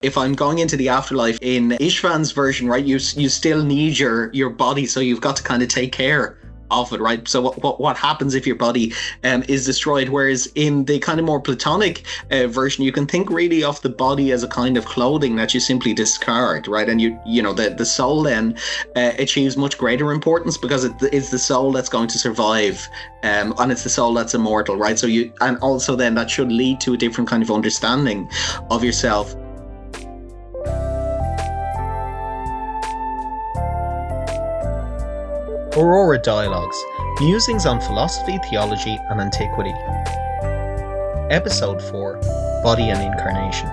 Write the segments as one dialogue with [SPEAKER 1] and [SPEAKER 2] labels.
[SPEAKER 1] if I'm going into the afterlife in Istvan's version, right, you still need your body, so you've got to kind of take care of it, right? So what happens if your body is destroyed? Whereas in the kind of more Platonic version, you can think really of the body as a kind of clothing that you simply discard, right? And you know the soul then achieves much greater importance, because it's the soul that's going to survive, and it's the soul that's immortal, right? So and also then that should lead to a different kind of understanding of yourself.
[SPEAKER 2] Aurora Dialogues, Musings on Philosophy, Theology and Antiquity. Episode 4, Body and Incarnation.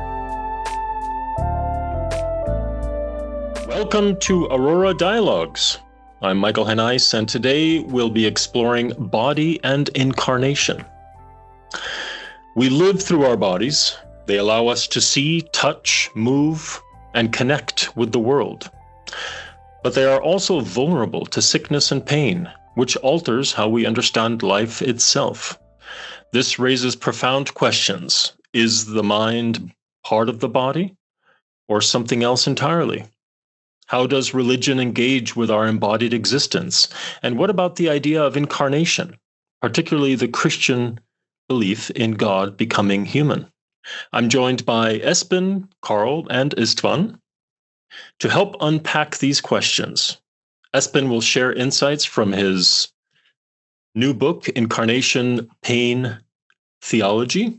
[SPEAKER 3] Welcome to Aurora Dialogues. I'm Michael Heneise, and today we'll be exploring body and incarnation. We live through our bodies. They allow us to see, touch, move, and connect with the world. But they are also vulnerable to sickness and pain, which alters how we understand life itself. This raises profound questions. Is the mind part of the body, or something else entirely? How does religion engage with our embodied existence? And what about the idea of incarnation, particularly the Christian belief in God becoming human? I'm joined by Espen, Carl, and Istvan. To help unpack these questions, Espen will share insights from his new book, Incarnation, Pain, Theology,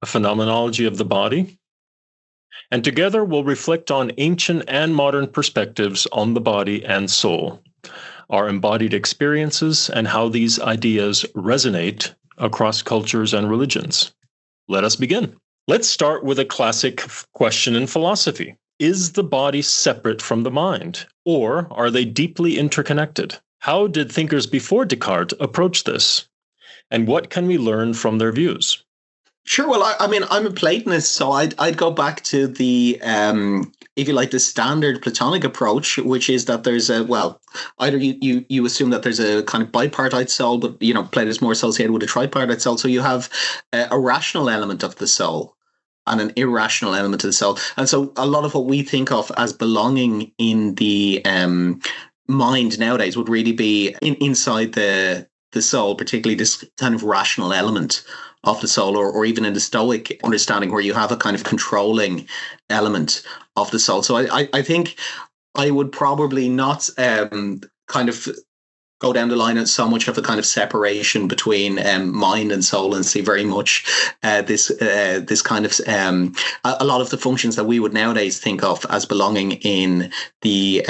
[SPEAKER 3] a Phenomenology of the Body. And together we'll reflect on ancient and modern perspectives on the body and soul, our embodied experiences, and how these ideas resonate across cultures and religions. Let us begin. Let's start with a classic question in philosophy. Is the body separate from the mind, or are they deeply interconnected? How did thinkers before Descartes approach this? And what can we learn from their views?
[SPEAKER 1] Sure. Well, I mean, I'm a Platonist, so I'd go back to the, if you like, the standard Platonic approach, which is that there's either you assume that there's a kind of bipartite soul, but, you know, Plato is more associated with a tripartite soul. So you have a rational element of the soul and an irrational element of the soul. And so a lot of what we think of as belonging in the mind nowadays would really be inside the soul, particularly this kind of rational element of the soul, or even in the Stoic understanding where you have a kind of controlling element of the soul. So I think I would probably not kind of go down the line at so much of a kind of separation between mind and soul, and see very much this kind of a lot of the functions that we would nowadays think of as belonging in the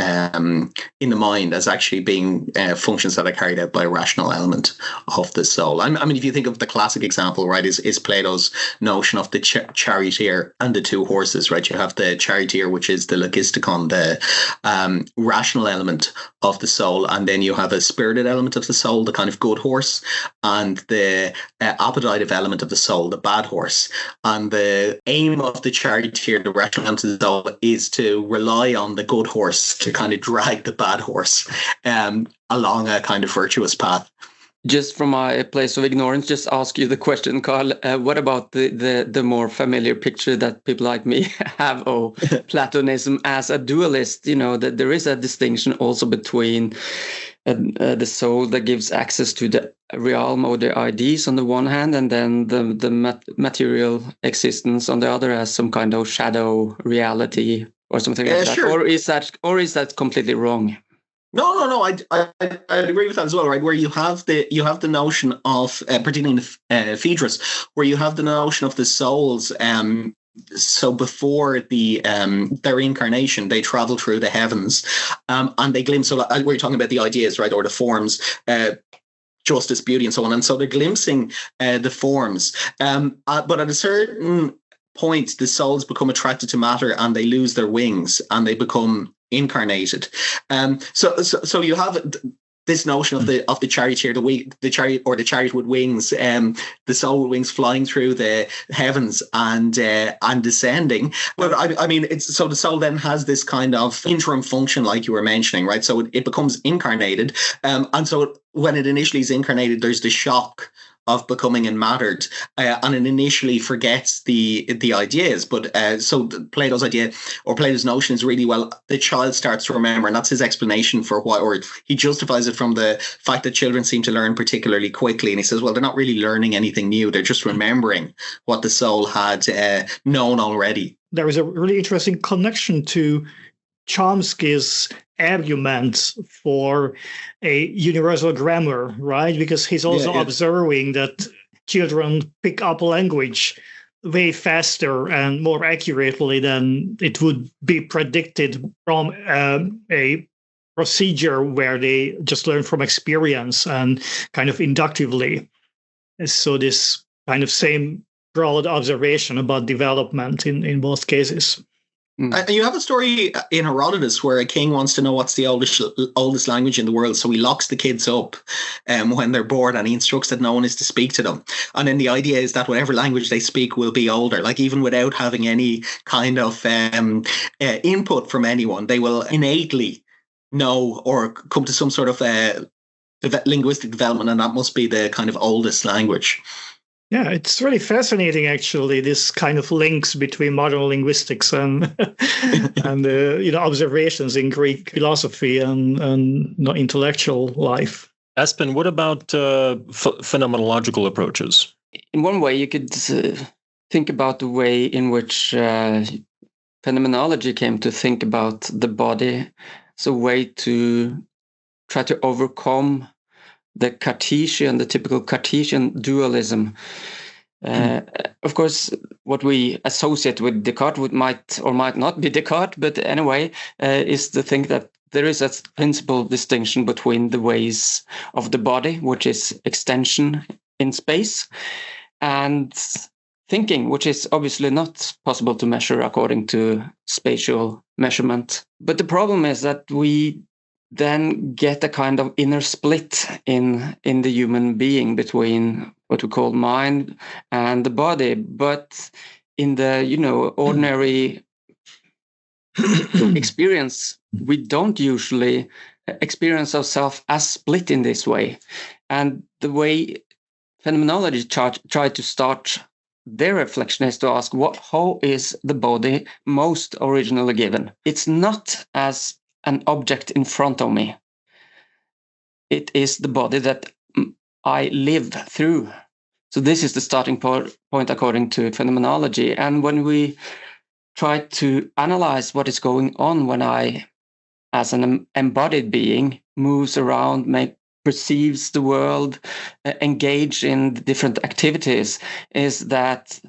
[SPEAKER 1] mind as actually being functions that are carried out by a rational element of the soul. I mean, if you think of the classic example, right, is Plato's notion of the charioteer and the two horses, right? You have the charioteer, which is the logistikon, the rational element of the soul, and then you have a spirited element of the soul, the kind of good horse, and the appetitive element of the soul, the bad horse. And the aim of the charioteer, the rational element of the soul, is to rely on the good horse to kind of drag the bad horse along a kind of virtuous path.
[SPEAKER 4] Just from my place of ignorance, just ask you the question, Carl. What about the more familiar picture that people like me have of Platonism as a dualist? You know, that there is a distinction also between the soul that gives access to the realm or the ideas on the one hand, and then the material existence on the other as some kind of shadow reality or something like that. Sure. Or is that completely wrong?
[SPEAKER 1] No. I agree with that as well, right? Where you have the notion of, particularly in Phaedrus, where you have the notion of the souls. So before their incarnation, they travel through the heavens, and they glimpse. So we're talking about the ideas, right, or the forms. Justice, beauty, and so on. And so they're glimpsing the forms. But at a certain point, the souls become attracted to matter, and they lose their wings, and they become incarnated. So you have this notion of the charioteer, the chariot with wings, the soul with wings flying through the heavens and descending. But I mean, it's so the soul then has this kind of interim function, like you were mentioning, right? So it becomes incarnated, and so when it initially is incarnated, there's the shock of becoming enmattered, and it initially forgets the ideas. But so Plato's idea or Plato's notion is really, well, the child starts to remember, and that's his explanation for why, or he justifies it from the fact that children seem to learn particularly quickly. And he says, well, they're not really learning anything new; they're just remembering what the soul had known already.
[SPEAKER 5] There is a really interesting connection to Chomsky's argument for a universal grammar, right? Because he's also observing that children pick up language way faster and more accurately than it would be predicted from a procedure where they just learn from experience and kind of inductively. So this kind of same broad observation about development in both cases.
[SPEAKER 1] You have a story in Herodotus where a king wants to know what's the oldest language in the world, so he locks the kids up when they're bored, and he instructs that no one is to speak to them. And then the idea is that whatever language they speak will be older, like even without having any kind of input from anyone, they will innately know or come to some sort of linguistic development, and that must be the kind of oldest language.
[SPEAKER 5] Yeah, it's really fascinating, actually, this kind of links between modern linguistics and and observations in Greek philosophy and intellectual life.
[SPEAKER 3] Espen, what about phenomenological approaches?
[SPEAKER 4] In one way, you could think about the way in which phenomenology came to think about the body as a way to try to overcome the typical Cartesian dualism. Of course, what we associate with Descartes might or might not be Descartes, but anyway, is to think that there is a principal distinction between the ways of the body, which is extension in space, and thinking, which is obviously not possible to measure according to spatial measurement. But the problem is that we then get a kind of inner split in the human being between what we call mind and the body. But in the ordinary experience, we don't usually experience ourselves as split in this way. And the way phenomenology tried to start their reflection is to ask, how is the body most originally given? It's not as an object in front of me. It is the body that I live through. So this is the starting point according to phenomenology. And when we try to analyze what is going on when I, as an embodied being, moves around, perceives the world, engage in different activities, is that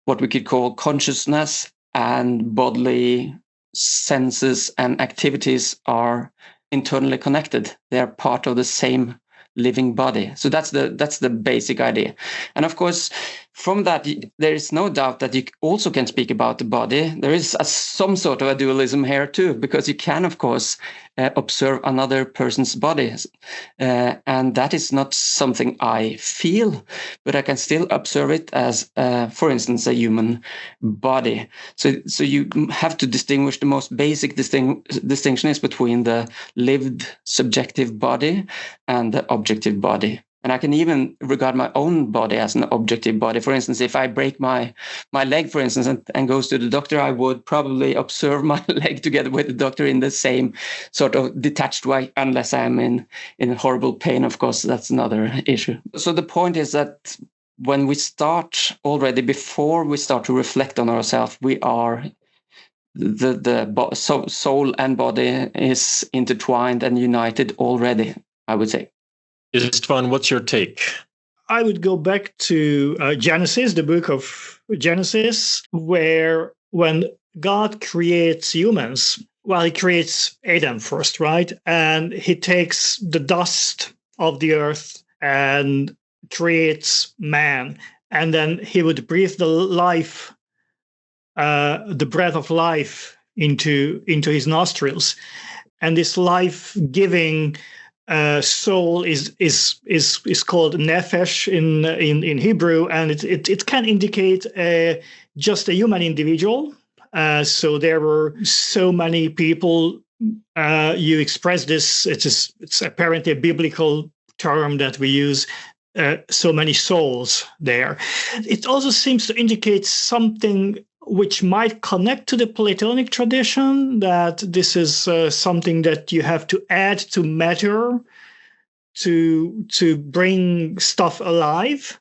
[SPEAKER 4] what we could call consciousness and bodily senses and activities are internally connected. They are part of the same living body. So that's the basic idea. And of course, from that, there is no doubt that you also can speak about the body. There is some sort of a dualism here too, because you can, of course, observe another person's body. And that is not something I feel, but I can still observe it as, for instance, a human body. So you have to distinguish. The most basic distinction is between the lived subjective body and the objective body. And I can even regard my own body as an objective body. For instance, if I break my leg, for instance, and goes to the doctor, I would probably observe my leg together with the doctor in the same sort of detached way, unless I'm in horrible pain. Of course, that's another issue. So the point is that when we start already, before we start to reflect on ourselves, we are the soul and body is intertwined and united already, I would say.
[SPEAKER 3] Istvan, what's your take?
[SPEAKER 5] I would go back to Genesis, the book of Genesis, where when God creates humans, he creates Adam first, right? And he takes the dust of the earth and creates man. And then he would breathe the breath of life into his nostrils. And this life-giving soul is called nefesh in Hebrew, and it can indicate just a human individual. So there were so many people. You express this. It's apparently a biblical term that we use. so many souls there. It also seems to indicate something which might connect to the Platonic tradition, that this is something that you have to add to matter to bring stuff alive.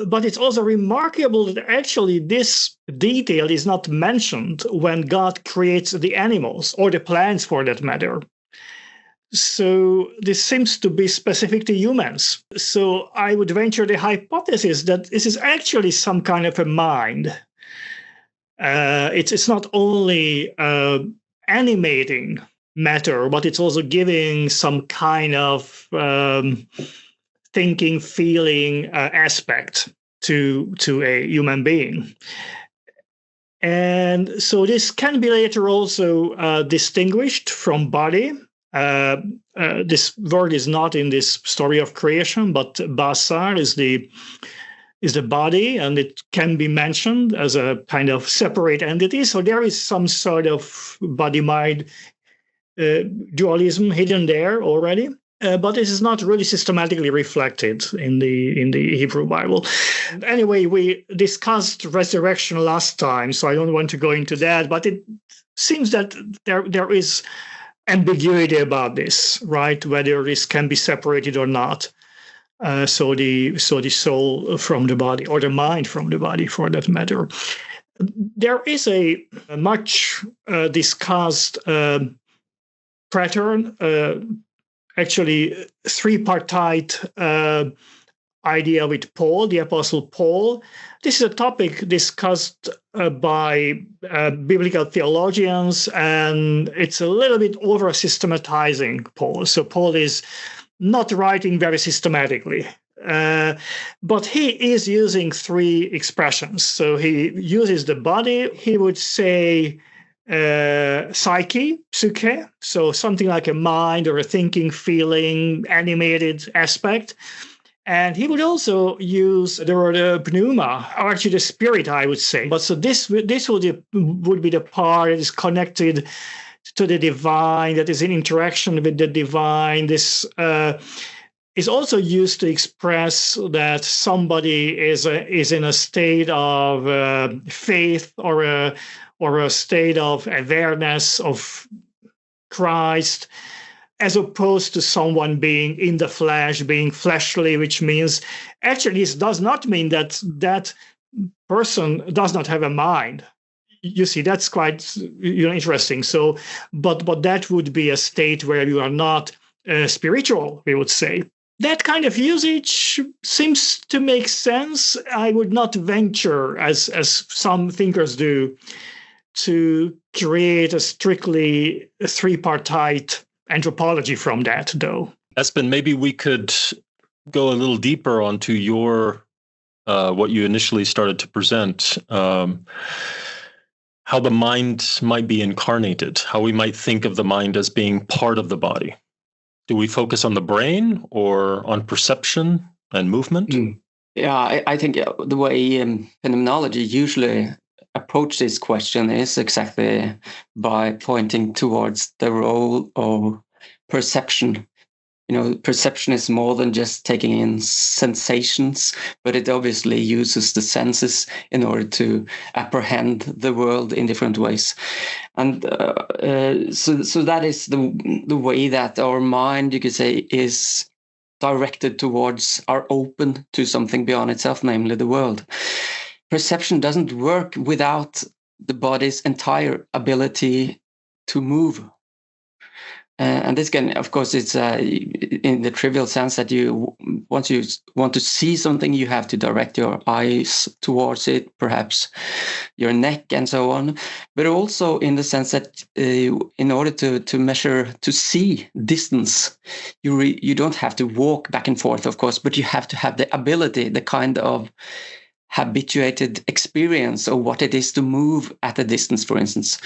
[SPEAKER 5] But it's also remarkable that actually this detail is not mentioned when God creates the animals or the plants for that matter. So this seems to be specific to humans. So I would venture the hypothesis that this is actually some kind of a mind. It's not only animating matter, but it's also giving some kind of thinking, feeling aspect to a human being. And so this can be later also distinguished from body. This word is not in this story of creation, but basar is the body, and it can be mentioned as a kind of separate entity. So there is some sort of body-mind dualism hidden there already. But it is not really systematically reflected in the Hebrew Bible. Anyway, we discussed resurrection last time, so I don't want to go into that. But it seems that there is ambiguity about this, right? Whether this can be separated or not. So the soul from the body, or the mind from the body, for that matter. There is a much discussed pattern. Actually, tripartite idea with Paul, the Apostle Paul. This is a topic discussed by biblical theologians, and it's a little bit over-systematizing Paul. So Paul is not writing very systematically, but he is using three expressions. So he uses the body. He would say psyche, so something like a mind or a thinking, feeling, animated aspect. And he would also use the word pneuma, or actually the spirit, I would say. But so this would be the part that is connected to the divine, that is in interaction with the divine. This is also used to express that somebody is in a state of faith or a state of awareness of Christ, as opposed to someone being in the flesh, being fleshly, which means actually this does not mean that that person does not have a mind. You see, that's quite interesting. So, but that would be a state where you are not spiritual, we would say. That kind of usage seems to make sense. I would not venture, as some thinkers do, to create a strictly tripartite anthropology from that, though.
[SPEAKER 3] Espen, maybe we could go a little deeper onto your what you initially started to present, how the mind might be incarnated, how we might think of the mind as being part of the body. Do we focus on the brain or on perception and movement?
[SPEAKER 4] Yeah, I think the way phenomenology usually approach this question is exactly by pointing towards the role of perception. Perception is more than just taking in sensations, but it obviously uses the senses in order to apprehend the world in different ways. And so that is the way that our mind, you could say, is directed towards, are open to something beyond itself, namely the world. Perception doesn't work without the body's entire ability to move. And this can, of course, it's in the trivial sense that once you want to see something, you have to direct your eyes towards it, perhaps your neck and so on. But also in the sense that in order to measure, to see distance, you don't have to walk back and forth, of course, but you have to have the ability, the kind of habituated experience of what it is to move at a distance, for instance.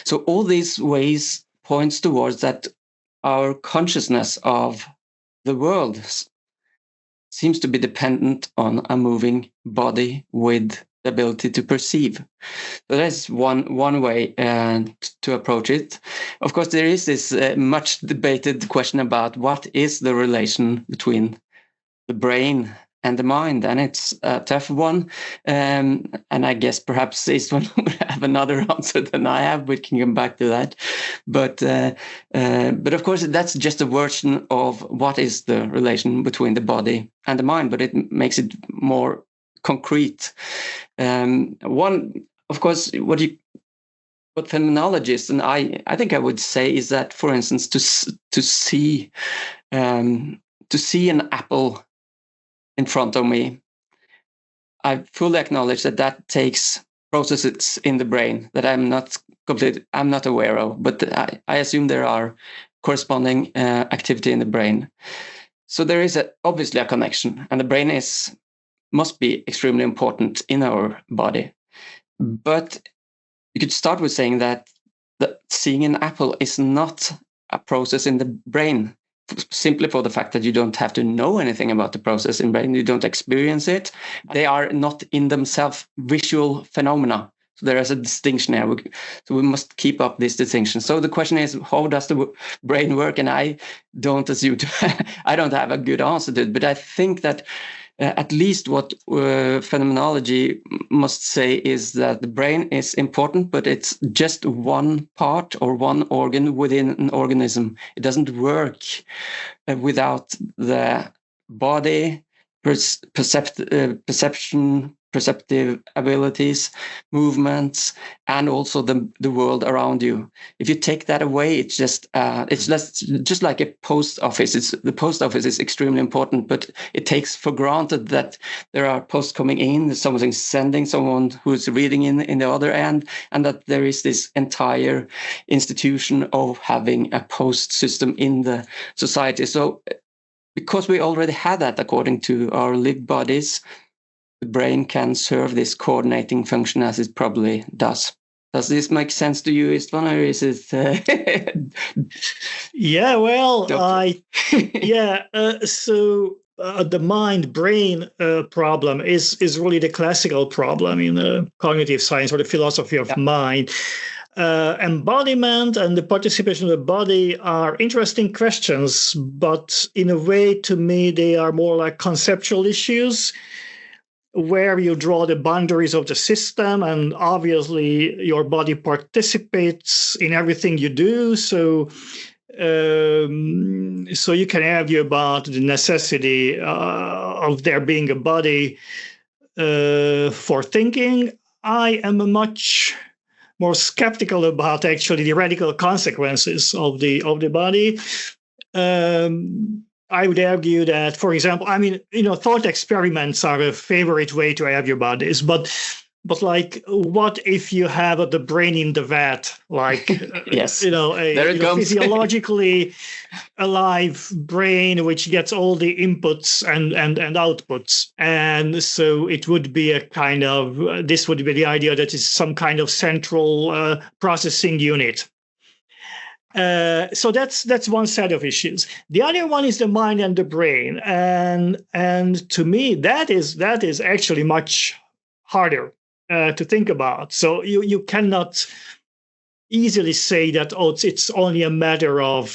[SPEAKER 4] So all these ways points towards that our consciousness of the world seems to be dependent on a moving body with the ability to perceive. So that's one way to approach it. Of course, there is this much debated question about what is the relation between the brain and the mind, then it's a tough one. And I guess perhaps Istvan would have another answer than I have. We can come back to that. But of course, that's just a version of what is the relation between the body and the mind, but it makes it more concrete. One, of course, what phenomenologists, and I think I would say, is that, for instance, to see an apple in front of me, I fully acknowledge that takes processes in the brain that I'm not aware of, but I assume there are corresponding activity in the brain. So there is obviously a connection, and the brain must be extremely important in our body. But you could start with saying that seeing an apple is not a process in the brain, simply for the fact that you don't have to know anything about the process in the brain. You don't experience it. They are not in themselves visual phenomena. So there is a distinction here. So we must keep up this distinction. So the question is, how does the brain work? And I don't assume I don't have a good answer to it, but I think that at least what phenomenology must say is that the brain is important, but it's just one part or one organ within an organism. It doesn't work without the body, perceptive abilities, movements, and also the world around you. If you take that away, it's just like a post office. The post office is extremely important, but it takes for granted that there are posts coming in, someone sending, someone who's reading in the other end, and that there is this entire institution of having a post system in the society. So because we already had that according to our lived bodies, the brain can serve this coordinating function as it probably does. Does this make sense to you, Istvan, or is it?
[SPEAKER 5] Yeah, well, so the mind-brain problem is really the classical problem in cognitive science or the philosophy of mind. Embodiment and the participation of the body are interesting questions, but in a way, to me, they are more like conceptual issues where you draw the boundaries of the system, and obviously your body participates in everything you do. So you can argue about the necessity of there being a body for thinking. I am much more skeptical about actually the radical consequences of the body. I would argue that, for example, thought experiments are a favorite way to argue about this, but like, what if you have the brain in the vat, like,
[SPEAKER 4] yes,
[SPEAKER 5] a physiologically alive brain which gets all the inputs and outputs, and so it would be a kind of this would be the idea that it's some kind of central processing unit. So that's one set of issues. The other one is the mind and the brain, and to me that is actually much harder to think about. So you cannot easily say that it's only a matter of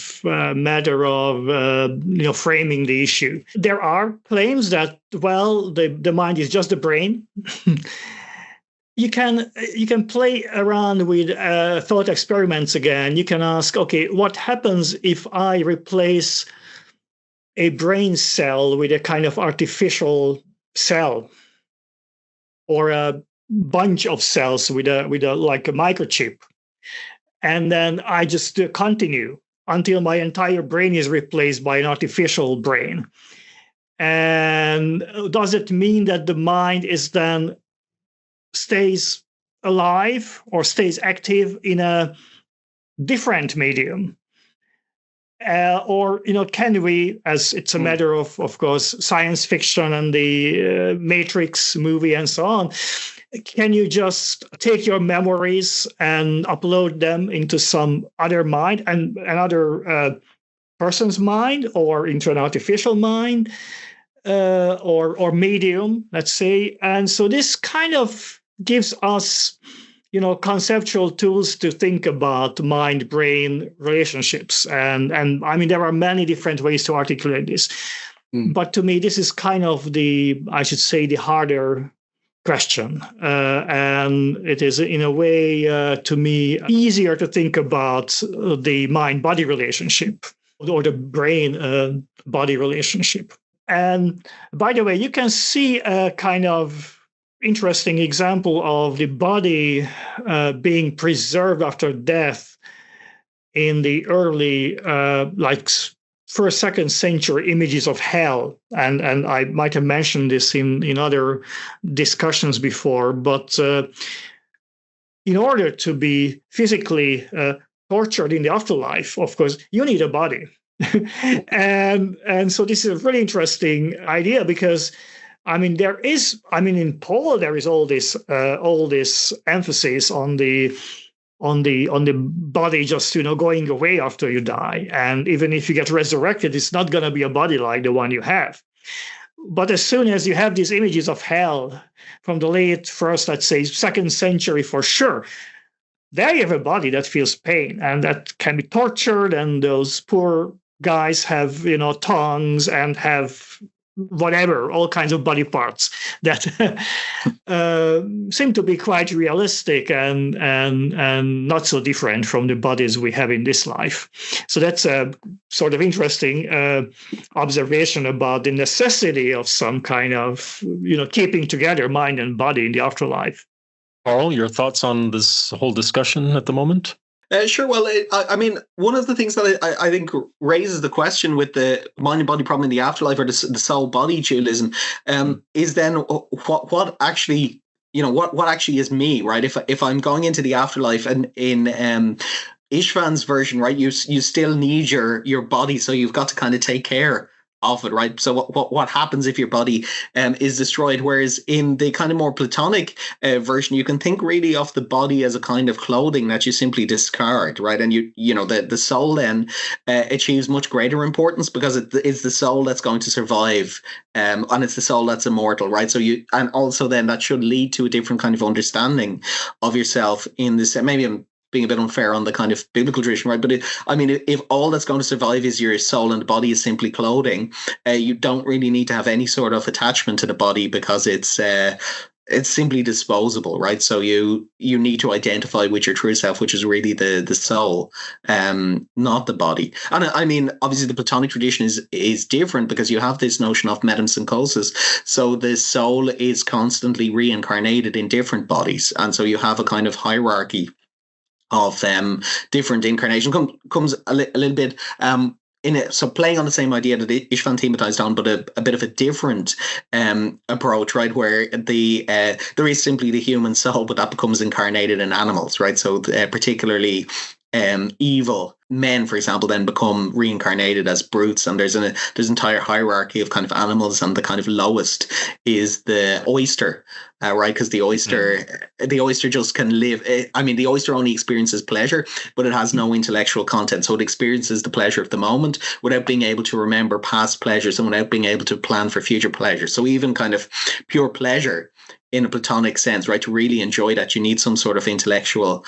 [SPEAKER 5] framing the issue. There are claims that the mind is just the brain. You can play around with thought experiments again. You can ask, okay, what happens if I replace a brain cell with a kind of artificial cell, or a bunch of cells with a like a microchip, and then I just continue until my entire brain is replaced by an artificial brain? And does it mean that the mind is then stays alive or stays active in a different medium? Or can we, as it's a matter of course, science fiction and the Matrix movie and so on, can you just take your memories and upload them into some other mind and another person's mind, or into an artificial mind, or medium, let's say? And so this kind of gives us conceptual tools to think about mind-brain relationships. And there are many different ways to articulate this. But to me, this is kind of the harder question. And it is, in a way, to me, easier to think about the mind-body relationship or the brain-body relationship. And by the way, you can see a kind of interesting example of the body being preserved after death in the early, first, second century images of hell. And I might have mentioned this in other discussions before, but in order to be physically tortured in the afterlife, of course, you need a body. and so this is a really interesting idea because in Paul there is all this emphasis on the body just going away after you die, and even if you get resurrected, it's not going to be a body like the one you have. But as soon as you have these images of hell from the late first, let's say, second century for sure, there you have a body that feels pain and that can be tortured, and those poor guys have tongues and have whatever, all kinds of body parts that seem to be quite realistic and not so different from the bodies we have in this life. So that's a sort of interesting observation about the necessity of some kind of keeping together mind and body in the afterlife.
[SPEAKER 3] Carl, your thoughts on this whole discussion at the moment?
[SPEAKER 1] Sure. Well, one of the things that I think raises the question with the mind and body problem in the afterlife, or the soul body dualism, is then what actually, what actually is me, right? If I'm going into the afterlife, and in Istvan's version, right, you still need your body, so you've got to kind of take care of it, right? So what happens if your body is destroyed? Whereas in the kind of more Platonic version, you can think really of the body as a kind of clothing that you simply discard, right? And the soul then achieves much greater importance because it's the soul that's going to survive, and it's the soul that's immortal, right? So and also then that should lead to a different kind of understanding of yourself in this. Maybe I'm being a bit unfair on the kind of biblical tradition, right? But if all that's going to survive is your soul and the body is simply clothing, you don't really need to have any sort of attachment to the body because it's simply disposable, right? So you need to identify with your true self, which is really the soul, not the body. And obviously the Platonic tradition is different because you have this notion of metempsychosis. So the soul is constantly reincarnated in different bodies, and so you have a kind of hierarchy of different incarnation. Comes a little bit in it, so playing on the same idea that Istvan thematized on, but a bit of a different approach, right? Where there is simply the human soul, but that becomes incarnated in animals, right? So particularly evil men, for example, then become reincarnated as brutes, and there's entire hierarchy of kind of animals, and the kind of lowest is the oyster, right? Because the oyster just can live. The oyster only experiences pleasure, but it has no intellectual content, so it experiences the pleasure of the moment without being able to remember past pleasures and without being able to plan for future pleasure. So even kind of pure pleasure in a Platonic sense, right? To really enjoy that, you need some sort of intellectual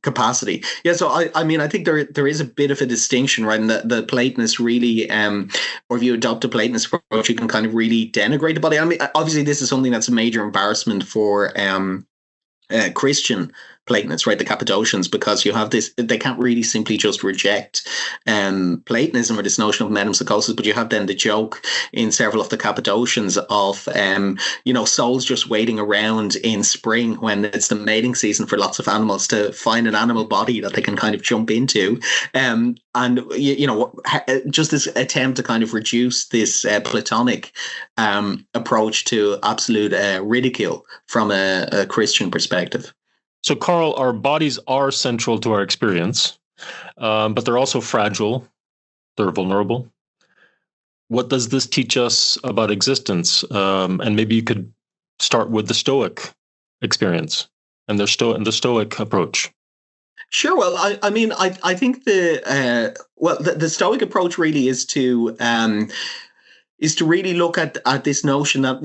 [SPEAKER 1] capacity. Yeah, so I think there is a bit of a distinction, right? And the Platonists really, or if you adopt a Platonist approach, you can kind of really denigrate the body. Obviously, this is something that's a major embarrassment for Christian Platonists, right? The Cappadocians, because you have this, they can't really simply just reject Platonism or this notion of metempsychosis, but you have then the joke in several of the Cappadocians of souls just waiting around in spring when it's the mating season for lots of animals to find an animal body that they can kind of jump into, just this attempt to kind of reduce this Platonic approach to absolute ridicule from a Christian perspective.
[SPEAKER 3] So, Carl, our bodies are central to our experience, but they're also fragile. They're vulnerable. What does this teach us about existence? And maybe you could start with the Stoic experience and the Stoic approach.
[SPEAKER 1] Sure. Well, I think the Stoic approach really is to is to really look at this notion that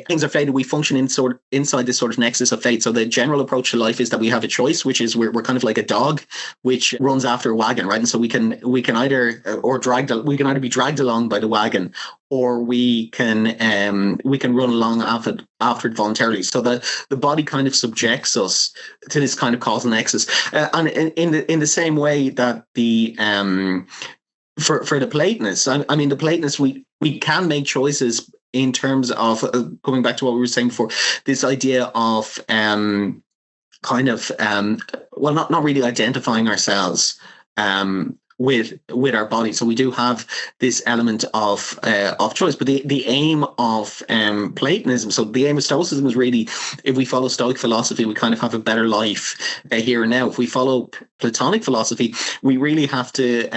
[SPEAKER 1] things are fated, we function inside this sort of nexus of fate. So the general approach to life is that we have a choice, which is we're kind of like a dog which runs after a wagon, right? And so we can either be dragged along by the wagon, or we can run along after it voluntarily. So the body kind of subjects us to this kind of causal nexus, and in the same way that the for the Platonists, I mean the Platonists, we can make choices in terms of going back to what we were saying before, this idea of not really identifying ourselves with our body. So we do have this element of choice, but the aim of Platonism, so the aim of Stoicism is really, if we follow Stoic philosophy, we kind of have a better life here and now. If we follow Platonic philosophy, we really have to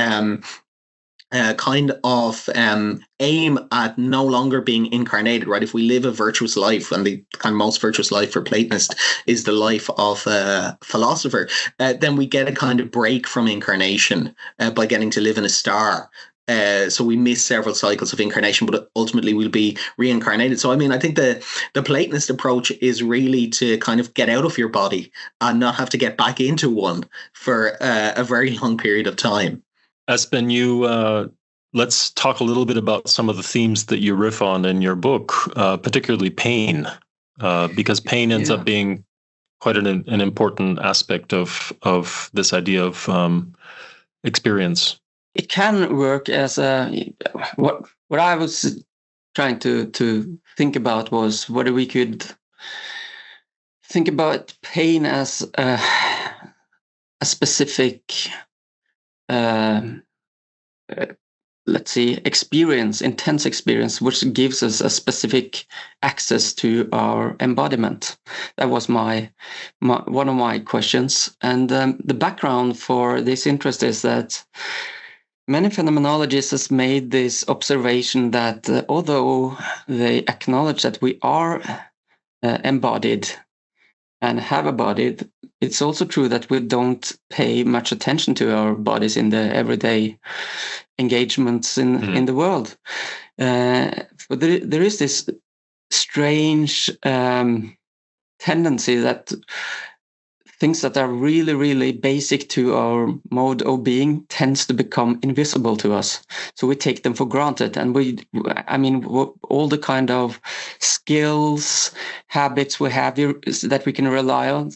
[SPEAKER 1] aim at no longer being incarnated, right? If we live a virtuous life, and the kind of most virtuous life for Platonist is the life of a philosopher, then we get a kind of break from incarnation by getting to live in a star. So we miss several cycles of incarnation, but ultimately we'll be reincarnated. So I mean, I think the Platonist approach is really to kind of get out of your body and not have to get back into one for a very long period of time.
[SPEAKER 3] Espen, let's talk a little bit about some of the themes that you riff on in your book, particularly pain, because pain ends up being quite an important aspect of this idea of experience.
[SPEAKER 4] It can work as what I was trying to think about was whether we could think about pain as a specific let's see, intense experience, which gives us a specific access to our embodiment. That was one of my questions. And the background for this interest is that many phenomenologists have made this observation that although they acknowledge that we are embodied and have a body, it's also true that we don't pay much attention to our bodies in the everyday engagements in the world. But there is this strange tendency that things that are really, really basic to our mode of being tends to become invisible to us. So we take them for granted. And all the kind of skills, habits we have that we can rely on,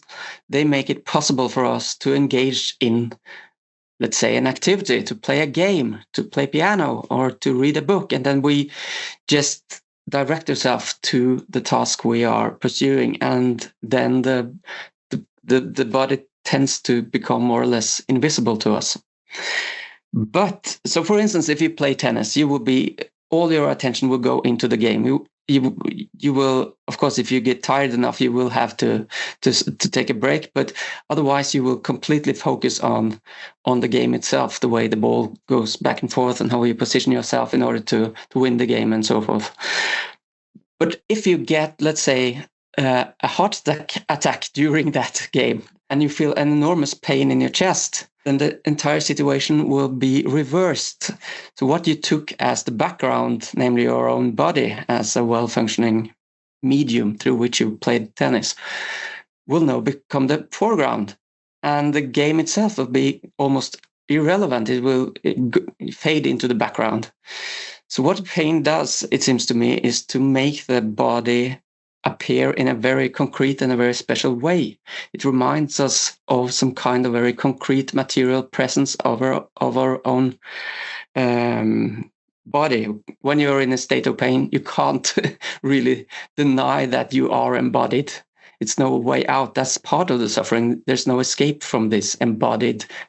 [SPEAKER 4] they make it possible for us to engage in, let's say, an activity, to play a game, to play piano, or to read a book. And then we just direct ourselves to the task we are pursuing. And then the body tends to become more or less invisible to us. But so, for instance, if you play tennis, all your attention will go into the game. You will, of course, if you get tired enough, you will have to take a break. But otherwise, you will completely focus on the game itself, the way the ball goes back and forth, and how you position yourself in order to win the game, and so forth. But if you get, let's say, a heart attack during that game, and you feel an enormous pain in your chest, then the entire situation will be reversed. So what you took as the background, namely your own body as a well-functioning medium through which you played tennis, will now become the foreground. And the game itself will be almost irrelevant. It will fade into the background. So what pain does, it seems to me, is to make the body appear in a very concrete and a very special way. It reminds us of some kind of very concrete material presence of our own body. When you're in a state of pain, you can't really deny that you are embodied. It's no way out. That's part of the suffering. There's no escape from this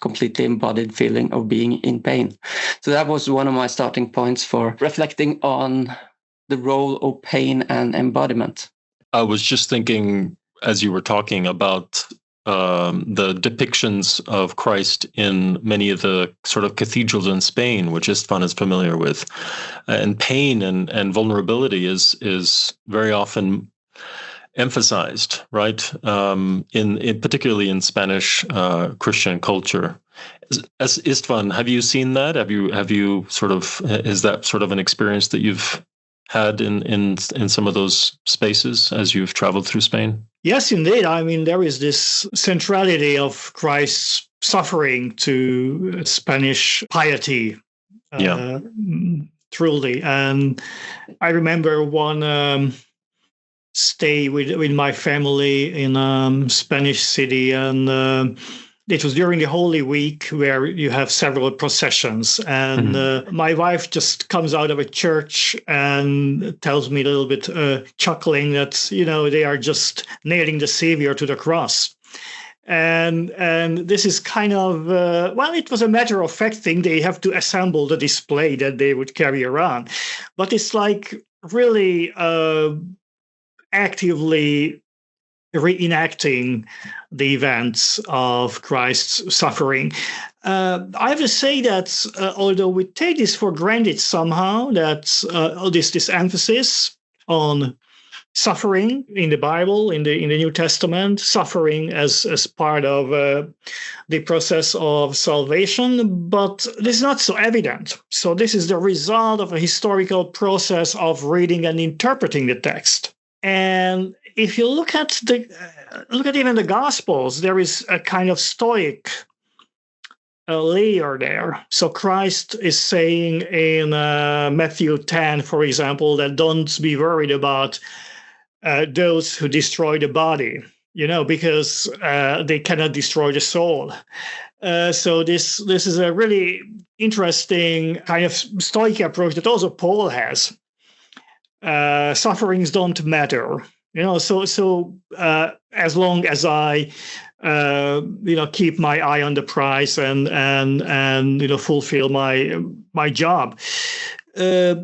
[SPEAKER 4] completely embodied feeling of being in pain. So that was one of my starting points for reflecting on the role of pain and embodiment.
[SPEAKER 3] I was just thinking, as you were talking, about the depictions of Christ in many of the sort of cathedrals in Spain, which Istvan is familiar with. And pain and vulnerability is very often emphasized, right? In particularly in Spanish Christian culture. As Istvan, have you seen that? Have you sort of, is that sort of an experience that you've had in some of those spaces as you've traveled through Spain?
[SPEAKER 5] Yes, indeed. I mean, there is this centrality of Christ's suffering to Spanish piety. Truly. And I remember one stay with my family in a Spanish city, and it was during the Holy Week where you have several processions. And my wife just comes out of a church and tells me a little bit chuckling that, they are just nailing the Savior to the cross. And this is kind of, it was a matter-of-fact thing. They have to assemble the display that they would carry around. But it's like really actively reenacting the events of Christ's suffering. I have to say that although we take this for granted somehow, that this emphasis on suffering in the Bible, in the New Testament, suffering as part of the process of salvation, but this is not so evident. So this is the result of a historical process of reading and interpreting the text. And if you look at even the Gospels, there is a kind of stoic layer there. So Christ is saying in Matthew 10, for example, that don't be worried about those who destroy the body, because they cannot destroy the soul. So this is a really interesting kind of stoic approach that also Paul has. Sufferings don't matter, so as long as I keep my eye on the prize and fulfill my job.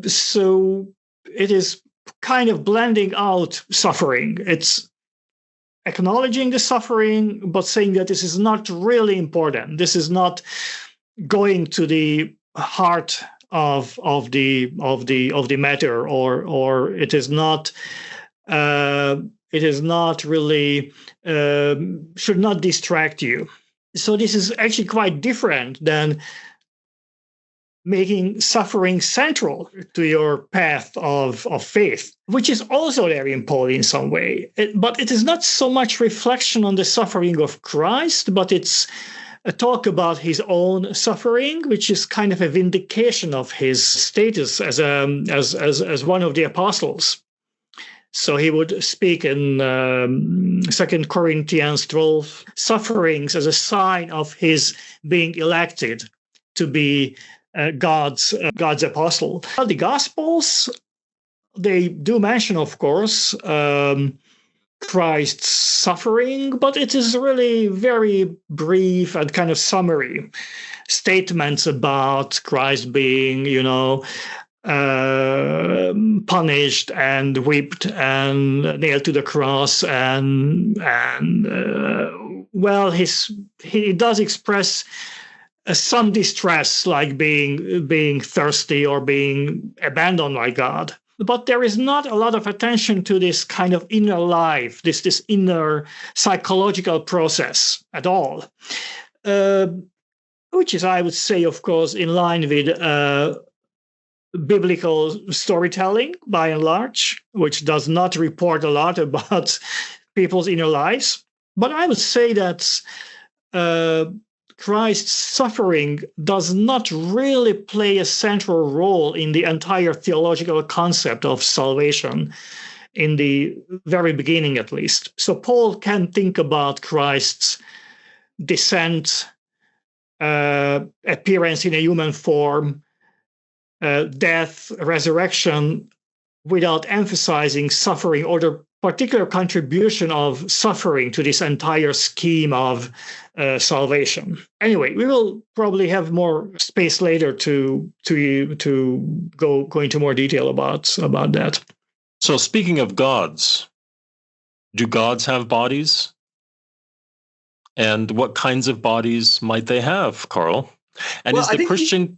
[SPEAKER 5] So it is kind of blending out suffering. It's acknowledging the suffering, but saying that this is not really important. This is not going to the heart of the matter, or it is not really should not distract you. So this is actually quite different than making suffering central to your path of faith, which is also there in Paul in some way. But it is not so much reflection on the suffering of Christ, but it's a talk about his own suffering, which is kind of a vindication of his status as one of the apostles. So he would speak in 2 Corinthians 12, sufferings as a sign of his being elected to be God's apostle. Well, the Gospels, they do mention, of course, Christ's suffering, but it is really very brief and kind of summary statements about Christ being, punished and whipped and nailed to the cross, and he does express some distress, like being thirsty or being abandoned by God. But there is not a lot of attention to this kind of inner life, this inner psychological process at all, which is, I would say, of course, in line with biblical storytelling by and large, which does not report a lot about people's inner lives. But I would say that Christ's suffering does not really play a central role in the entire theological concept of salvation, in the very beginning at least. So Paul can think about Christ's descent, appearance in a human form, death, resurrection, without emphasizing suffering or the particular contribution of suffering to this entire scheme of salvation. Anyway, we will probably have more space later to go into more detail about that.
[SPEAKER 3] So speaking of gods, do gods have bodies? And what kinds of bodies might they have, Carl? And is the Christian...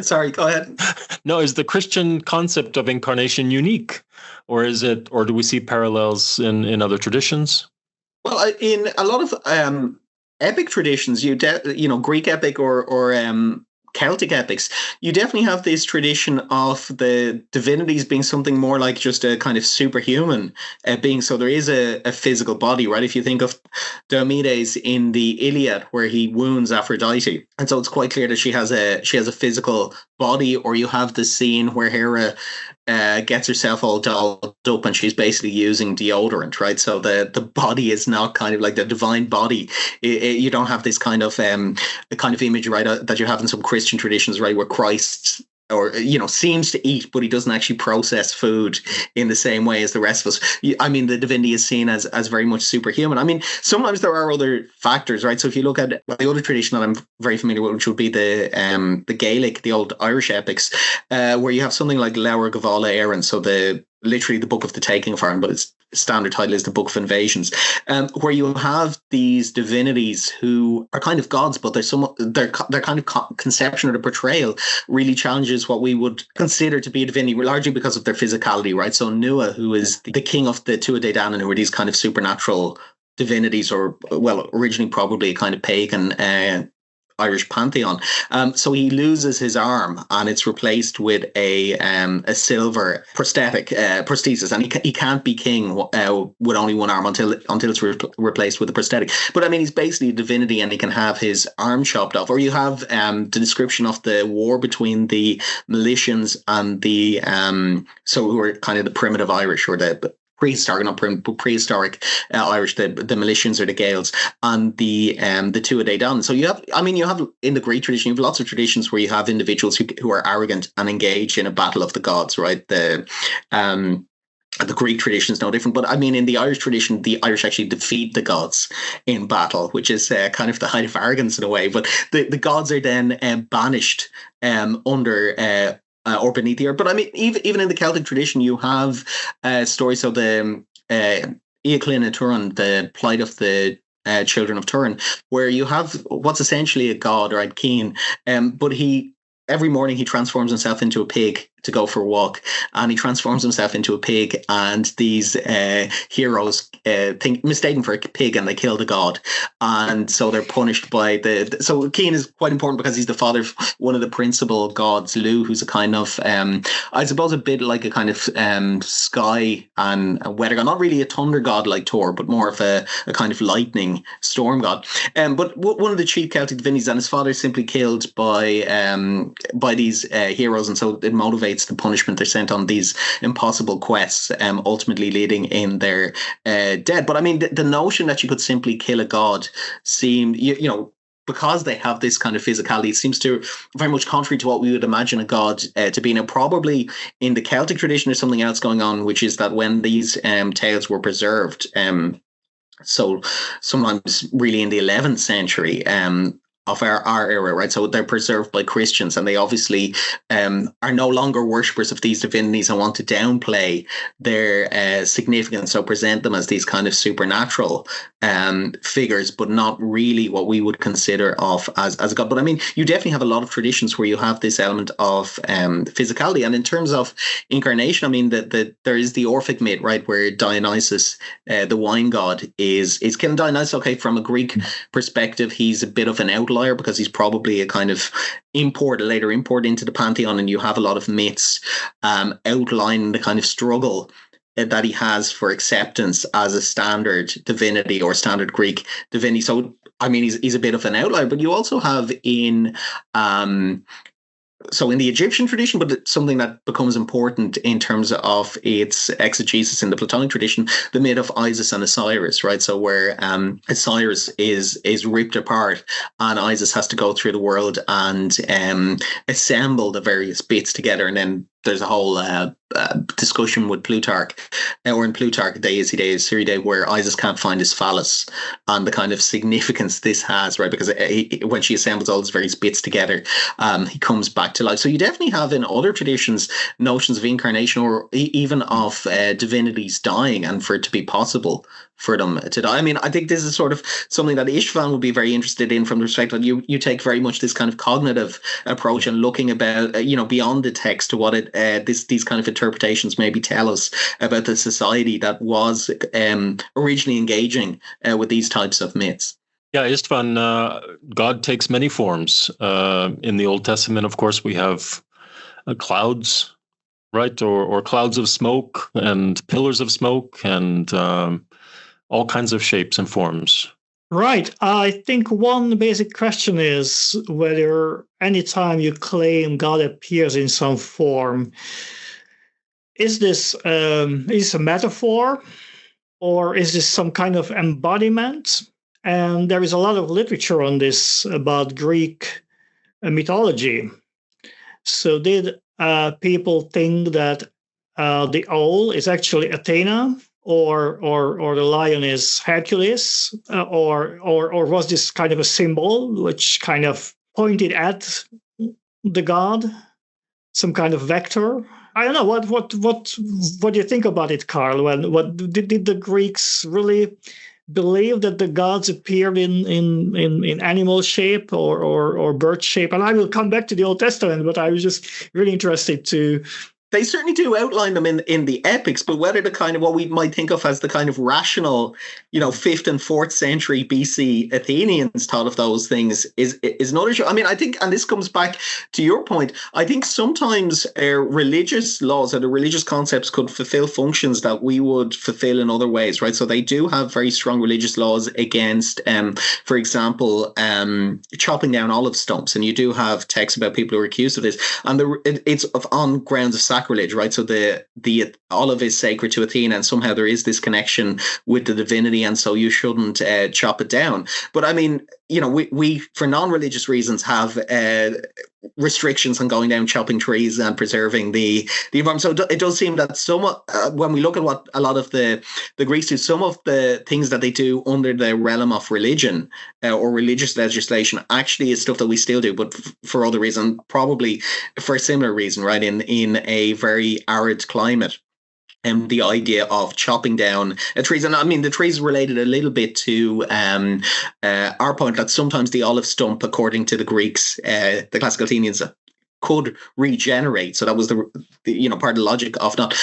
[SPEAKER 1] Sorry, go ahead.
[SPEAKER 3] No, is the Christian concept of incarnation unique? Or do we see parallels in other traditions?
[SPEAKER 1] Well, in a lot of epic traditions, Greek epic or Celtic epics, you definitely have this tradition of the divinities being something more like just a kind of superhuman being. So there is a physical body, right? If you think of Diomedes in the Iliad, where he wounds Aphrodite, and so it's quite clear that she has a physical body. Or you have the scene where Hera gets herself all dolled up and she's basically using deodorant, right? So the body is not kind of like the divine body. You don't have this kind of image, right, that you have in some Christian traditions, right, where Christ, or seems to eat, but he doesn't actually process food in the same way as the rest of us. I mean, the divinity is seen as very much superhuman. I mean, sometimes there are other factors, right? So if you look at the other tradition that I'm very familiar with, which would be the Gaelic, the old Irish epics, where you have something like Leabhar Gavala Éireann, so literally the Book of the Taking of Ireland, but its standard title is the Book of Invasions, where you have these divinities who are kind of gods, but their kind of conception or the portrayal really challenges what we would consider to be a divinity, largely because of their physicality, right? So Nua, who is the king of the Tuatha Dé Danann, who are these kind of supernatural divinities, or, well, originally probably a kind of pagan Irish pantheon. So he loses his arm and it's replaced with a silver prosthesis, and he can't be king with only one arm until it's replaced with a prosthetic. But I mean, he's basically a divinity and he can have his arm chopped off. Or you have the description of the war between the Milesians and the who are kind of the primitive Irish, or the prehistoric Irish, the Milesians or the Gaels, and the Tuatha Dé Danann. So you have in the Greek tradition, you have lots of traditions where you have individuals who are arrogant and engage in a battle of the gods, right? The Greek tradition is no different, but I mean, in the Irish tradition, the Irish actually defeat the gods in battle, which is kind of the height of arrogance in a way. But the gods are then banished under or beneath the earth. But I mean, even in the Celtic tradition, you have stories of the Eachlin and Turin, the plight of the children of Turin, where you have what's essentially a god, right, Keen, but every morning he transforms himself into a pig to go for a walk, and he transforms himself into a pig, and these heroes mistake him for a pig and they kill the god, and so they're punished by so Keen is quite important because he's the father of one of the principal gods, Lu, who's a kind of I suppose a bit like a kind of sky and a weather god, not really a thunder god like Thor, but more of a kind of lightning storm god. But one of the chief Celtic divinities, and his father is simply killed by these heroes, and so it motivates the punishment. They're sent on these impossible quests, ultimately leading in their dead. But I mean, the notion that you could simply kill a god seemed, because they have this kind of physicality, it seems to very much contrary to what we would imagine a god to be. Now, probably in the Celtic tradition, there's something else going on, which is that when these tales were preserved, so sometimes really in the 11th century, of our era, right? So they're preserved by Christians, and they obviously are no longer worshippers of these divinities and want to downplay their significance, so present them as these kind of supernatural figures, but not really what we would consider of as a god. But I mean, you definitely have a lot of traditions where you have this element of physicality. And in terms of incarnation, I mean, there is the Orphic myth, right, where Dionysus, the wine god, is killing Dionysus. Okay, from a Greek perspective, he's a bit of an outlier because he's probably a kind of later import into the pantheon, and you have a lot of myths outlining the kind of struggle that he has for acceptance as a standard divinity or standard Greek divinity. So I mean, he's a bit of an outlier. But you also have in the Egyptian tradition, but it's something that becomes important in terms of its exegesis in the Platonic tradition, the myth of Isis and Osiris, right? So where Osiris is ripped apart, and Isis has to go through the world and assemble the various bits together, and then there's a whole discussion with Plutarch, or in Plutarch, De Syridae, where Isis can't find his phallus, and the kind of significance this has, right? Because when she assembles all these various bits together, he comes back to life. So you definitely have in other traditions notions of incarnation, or even of divinities dying, and for it to be possible for them to die. I mean, I think this is sort of something that Istvan would be very interested in, from the perspective that you take very much this kind of cognitive approach and looking about, beyond the text to what these kind of interpretations maybe tell us about the society that was originally engaging with these types of myths.
[SPEAKER 3] Yeah, Istvan, God takes many forms. In the Old Testament, of course, we have clouds, right? Or clouds of smoke and pillars of smoke and all kinds of shapes and forms.
[SPEAKER 5] Right. I think one basic question is whether anytime you claim God appears in some form, is this a metaphor or is this some kind of embodiment? And there is a lot of literature on this about Greek mythology. So did people think that the owl is actually Athena, or the lion is Hercules, or was this kind of a symbol which kind of pointed at the god, some kind of vector? I don't know. What do you think about it, Carl? What did the Greeks really believe that the gods appeared in animal shape or bird shape? And I will come back to the Old Testament, but I was just really interested to.
[SPEAKER 1] They certainly do outline them in the epics, but whether the kind of what we might think of as the kind of rational, 5th and 4th century BC Athenians thought of those things is another issue. I mean, I think, and this comes back to your point, I think sometimes religious laws or the religious concepts could fulfill functions that we would fulfill in other ways, right? So they do have very strong religious laws against, for example, chopping down olive stumps, and you do have texts about people who are accused of this, and it's on grounds of sacrilege, right? So the olive is sacred to Athena, and somehow there is this connection with the divinity, and so you shouldn't chop it down. But I mean, we for non-religious reasons have restrictions on going down, chopping trees, and preserving the environment. So it does seem that when we look at what a lot of the Greeks do, some of the things that they do under the realm of religion or religious legislation actually is stuff that we still do, but for other reasons, probably for a similar reason, right? In a very arid climate. And the idea of chopping down trees, and I mean the trees related a little bit to our point that sometimes the olive stump, according to the Greeks, the classical Athenians, could regenerate. So that was the part of the logic of not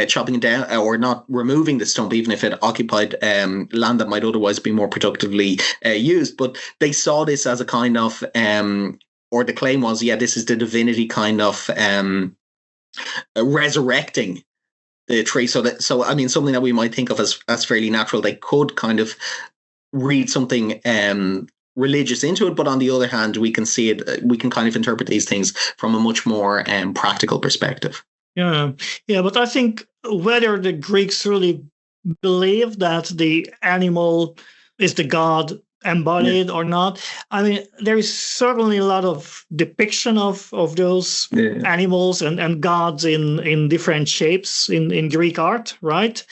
[SPEAKER 1] chopping it down or not removing the stump, even if it occupied land that might otherwise be more productively used. But they saw this as a kind of, or the claim was, this is the divinity kind of resurrecting the tree. So I mean, something that we might think of as fairly natural, they could kind of read something religious into it, but on the other hand, we can see it. We can kind of interpret these things from a much more practical perspective.
[SPEAKER 5] Yeah. But I think whether the Greeks really believe that the animal is the god embodied or not, I mean, there is certainly a lot of depiction of those animals and gods in different shapes in Greek art, right?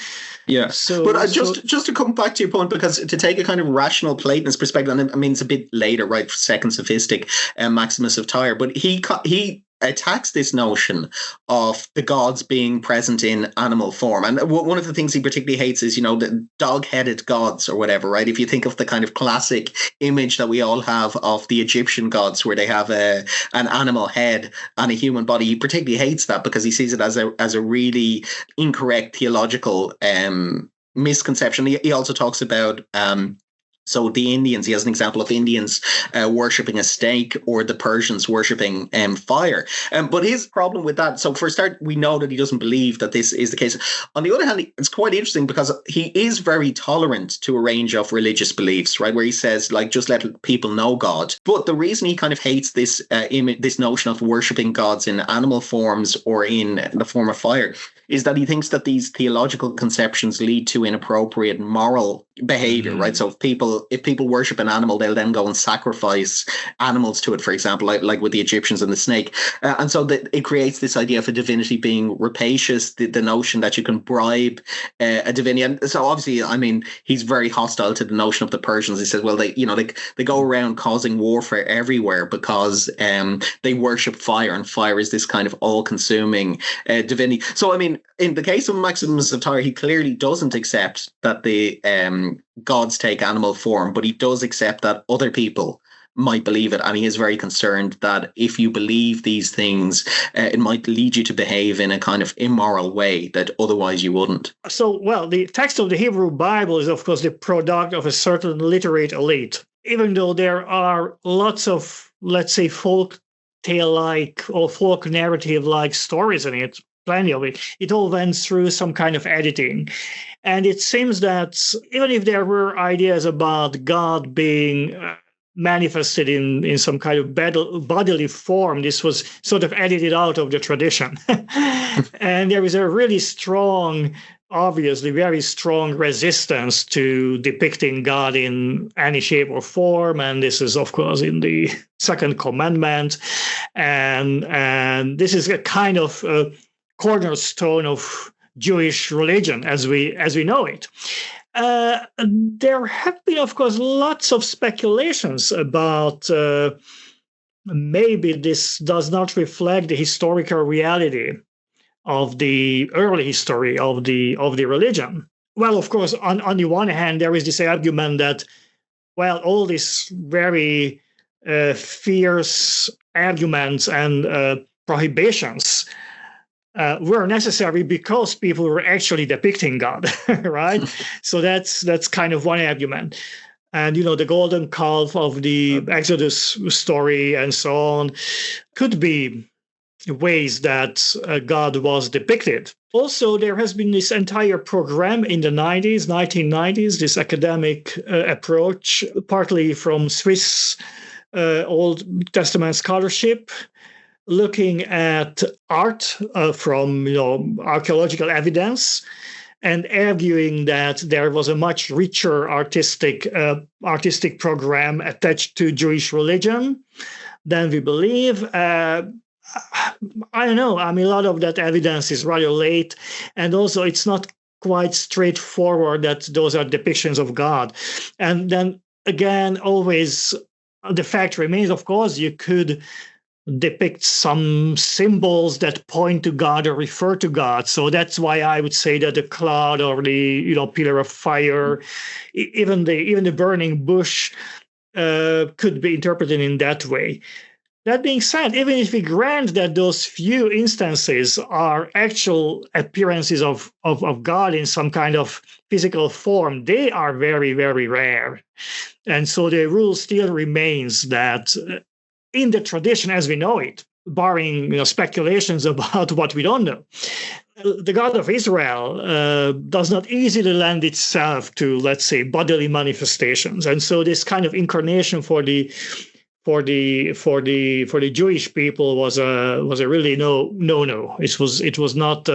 [SPEAKER 1] Yeah. But just to come back to your point, because to take a kind of rational Platonist perspective, and I mean, it's a bit later, right? Second Sophistic, Maximus of Tyre, but he attacks this notion of the gods being present in animal form. And one of the things he particularly hates is, the dog-headed gods or whatever, right? If you think of the kind of classic image that we all have of the Egyptian gods where they have an animal head and a human body, he particularly hates that because he sees it as a really incorrect theological misconception. He also talks about so the Indians, he has an example of Indians worshipping a snake or the Persians worshipping fire. But his problem with that, so for a start, we know that he doesn't believe that this is the case. On the other hand, it's quite interesting because he is very tolerant to a range of religious beliefs, right? Where he says, like, just let people know God. But the reason he kind of hates this this notion of worshipping gods in animal forms or in the form of fire is that he thinks that these theological conceptions lead to inappropriate moral behavior, right? So if people worship an animal, they'll then go and sacrifice animals to it, for example, like with the Egyptians and the snake. And so it creates this idea of a divinity being rapacious, the notion that you can bribe a divinity. And so obviously, I mean, he's very hostile to the notion of the Persians. He says, well, they go around causing warfare everywhere because they worship fire, and fire is this kind of all-consuming divinity. So, I mean, in the case of Maximus of Tyre, he clearly doesn't accept that the gods take animal form, but he does accept that other people might believe it, and he is very concerned that if you believe these things, it might lead you to behave in a kind of immoral way that otherwise you wouldn't.
[SPEAKER 5] So, well, the text of the Hebrew Bible is, of course, the product of a certain literate elite. Even though there are lots of, let's say, folk tale-like or folk narrative-like stories in it, plenty of it, it all went through some kind of editing. And it seems that even if there were ideas about God being manifested in some kind of bodily form, this was sort of edited out of the tradition. And there is a really strong, obviously very strong resistance to depicting God in any shape or form. And this is, of course, in the second commandment. And this is a kind of cornerstone of Jewish religion as we know it. There have been, of course, lots of speculations about maybe this does not reflect the historical reality of the early history of the religion. Well, of course, on the one hand, there is this argument that, well, all these very fierce arguments and prohibitions were necessary because people were actually depicting God, right? So that's kind of one argument. And, the golden calf of the Exodus story and so on could be ways that God was depicted. Also, there has been this entire program in the 1990s, this academic approach, partly from Swiss Old Testament scholarship, looking at art from archaeological evidence and arguing that there was a much richer artistic program attached to Jewish religion than we believe. I don't know. I mean, a lot of that evidence is rather late, and also it's not quite straightforward that those are depictions of God. And then again, always the fact remains, of course, you could depict some symbols that point to God or refer to God. So that's why I would say that the cloud or the pillar of fire, even the burning bush, could be interpreted in that way. That being said, even if we grant that those few instances are actual appearances of God in some kind of physical form, they are very, very rare. And so the rule still remains that in the tradition as we know it, barring speculations about what we don't know, the God of Israel does not easily lend itself to, let's say, bodily manifestations. And so this kind of incarnation for the Jewish people was a really no. It was not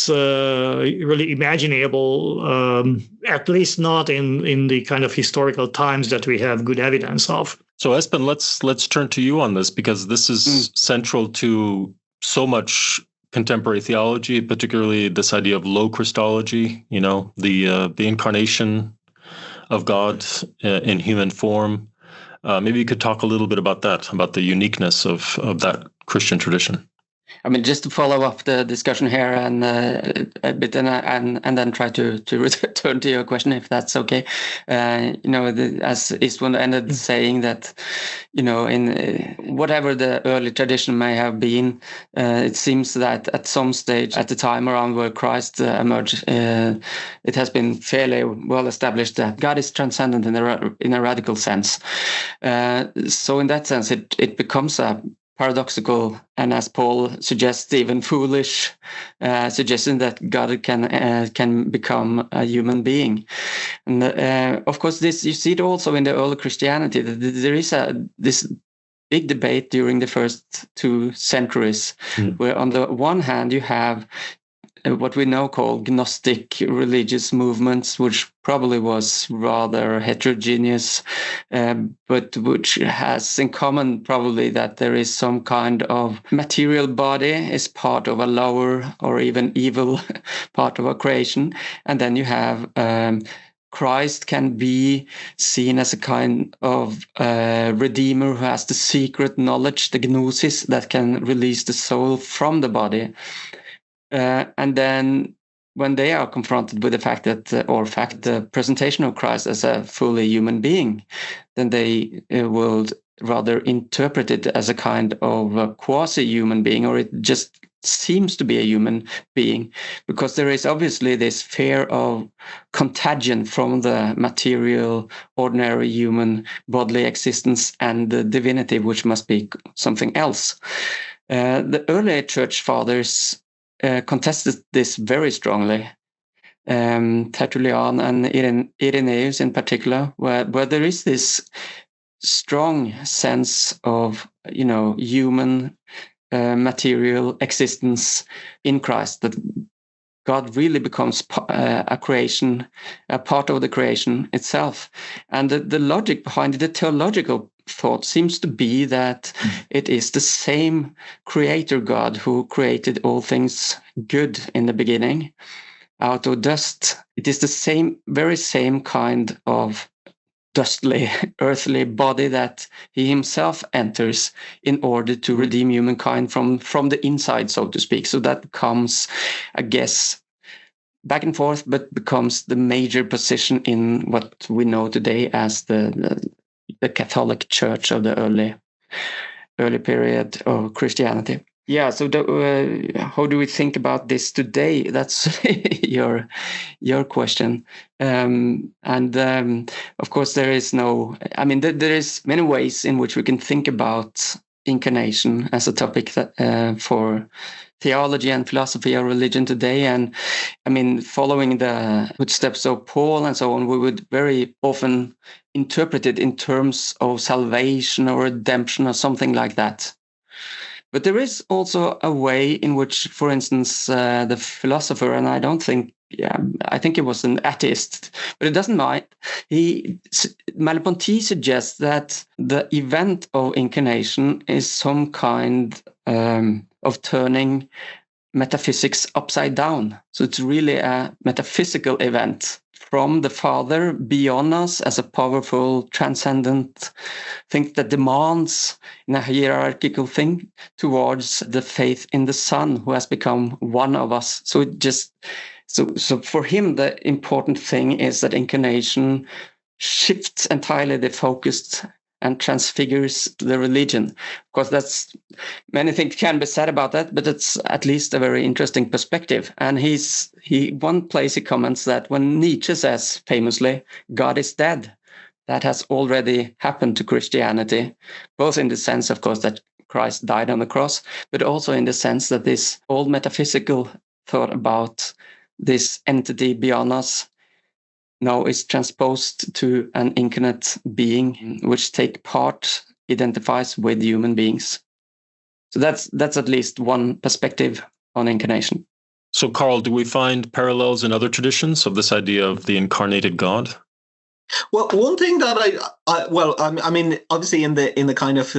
[SPEAKER 5] really imaginable, at least not in the kind of historical times that we have good evidence of.
[SPEAKER 3] So Espen, let's turn to you on this, because this is central to so much contemporary theology, particularly this idea of low Christology. The incarnation of God in human form. Maybe you could talk a little bit about that, about the uniqueness of that Christian tradition.
[SPEAKER 4] I mean, just to follow up the discussion here and a bit, and then try to return to your question, if that's okay. As Istvan ended saying that, in whatever the early tradition may have been, it seems that at some stage at the time around where Christ emerged, it has been fairly well established that God is transcendent in a radical sense. So in that sense, it becomes a paradoxical, and as Paul suggests, even foolish suggestion that God can become a human being. And of course, this you see it also in the early Christianity. That there is this big debate during the first 2 centuries, where on the one hand you have what we now call Gnostic religious movements, which probably was rather heterogeneous, but which has in common probably that there is some kind of material body is part of a lower or even evil part of a creation. And then you have Christ can be seen as a kind of redeemer who has the secret knowledge, the gnosis, that can release the soul from the body. And then when they are confronted with the fact that, the presentation of Christ as a fully human being, then they will rather interpret it as a kind of a quasi-human being, or it just seems to be a human being, because there is obviously this fear of contagion from the material, ordinary human bodily existence and the divinity, which must be something else. The early church fathers contested this very strongly. Tertullian and Irenaeus in particular, where there is this strong sense of, human material existence in Christ, that God really becomes a creation, a part of the creation itself. And the logic behind it, the theological thought, seems to be that it is the same creator God who created all things good in the beginning out of dust. It is the very same kind of dustly, earthly body that he himself enters in order to redeem humankind from the inside, so to speak. So that comes, I guess, back and forth, but becomes the major position in what we know today as the Catholic Church of the early period of Christianity. Yeah, so how do we think about this today? That's your question. Of course, there is there is many ways in which we can think about incarnation as a topic that, for theology and philosophy of religion today. And following the footsteps of Paul and so on, we would very often interpret it in terms of salvation or redemption or something like that. But there is also a way in which, for instance, the philosopher, and I think he was an atheist, but it doesn't mind. Merleau-Ponty suggests that the event of incarnation is some kind of turning metaphysics upside down. So it's really a metaphysical event from the Father beyond us as a powerful, transcendent thing that demands in a hierarchical thing towards the faith in the Son, who has become one of us. So so for him, the important thing is that incarnation shifts entirely the focus and transfigures the religion. Of course, that's many things can be said about that, but it's at least a very interesting perspective. And one place he comments that when Nietzsche says famously, God is dead, that has already happened to Christianity, both in the sense, of course, that Christ died on the cross, but also in the sense that this old metaphysical thought about this entity beyond us now is transposed to an incarnate being, which identifies with human beings. So that's at least one perspective on incarnation.
[SPEAKER 3] So, Carl, do we find parallels in other traditions of this idea of the incarnated God?
[SPEAKER 1] Well, one thing that obviously in the kind of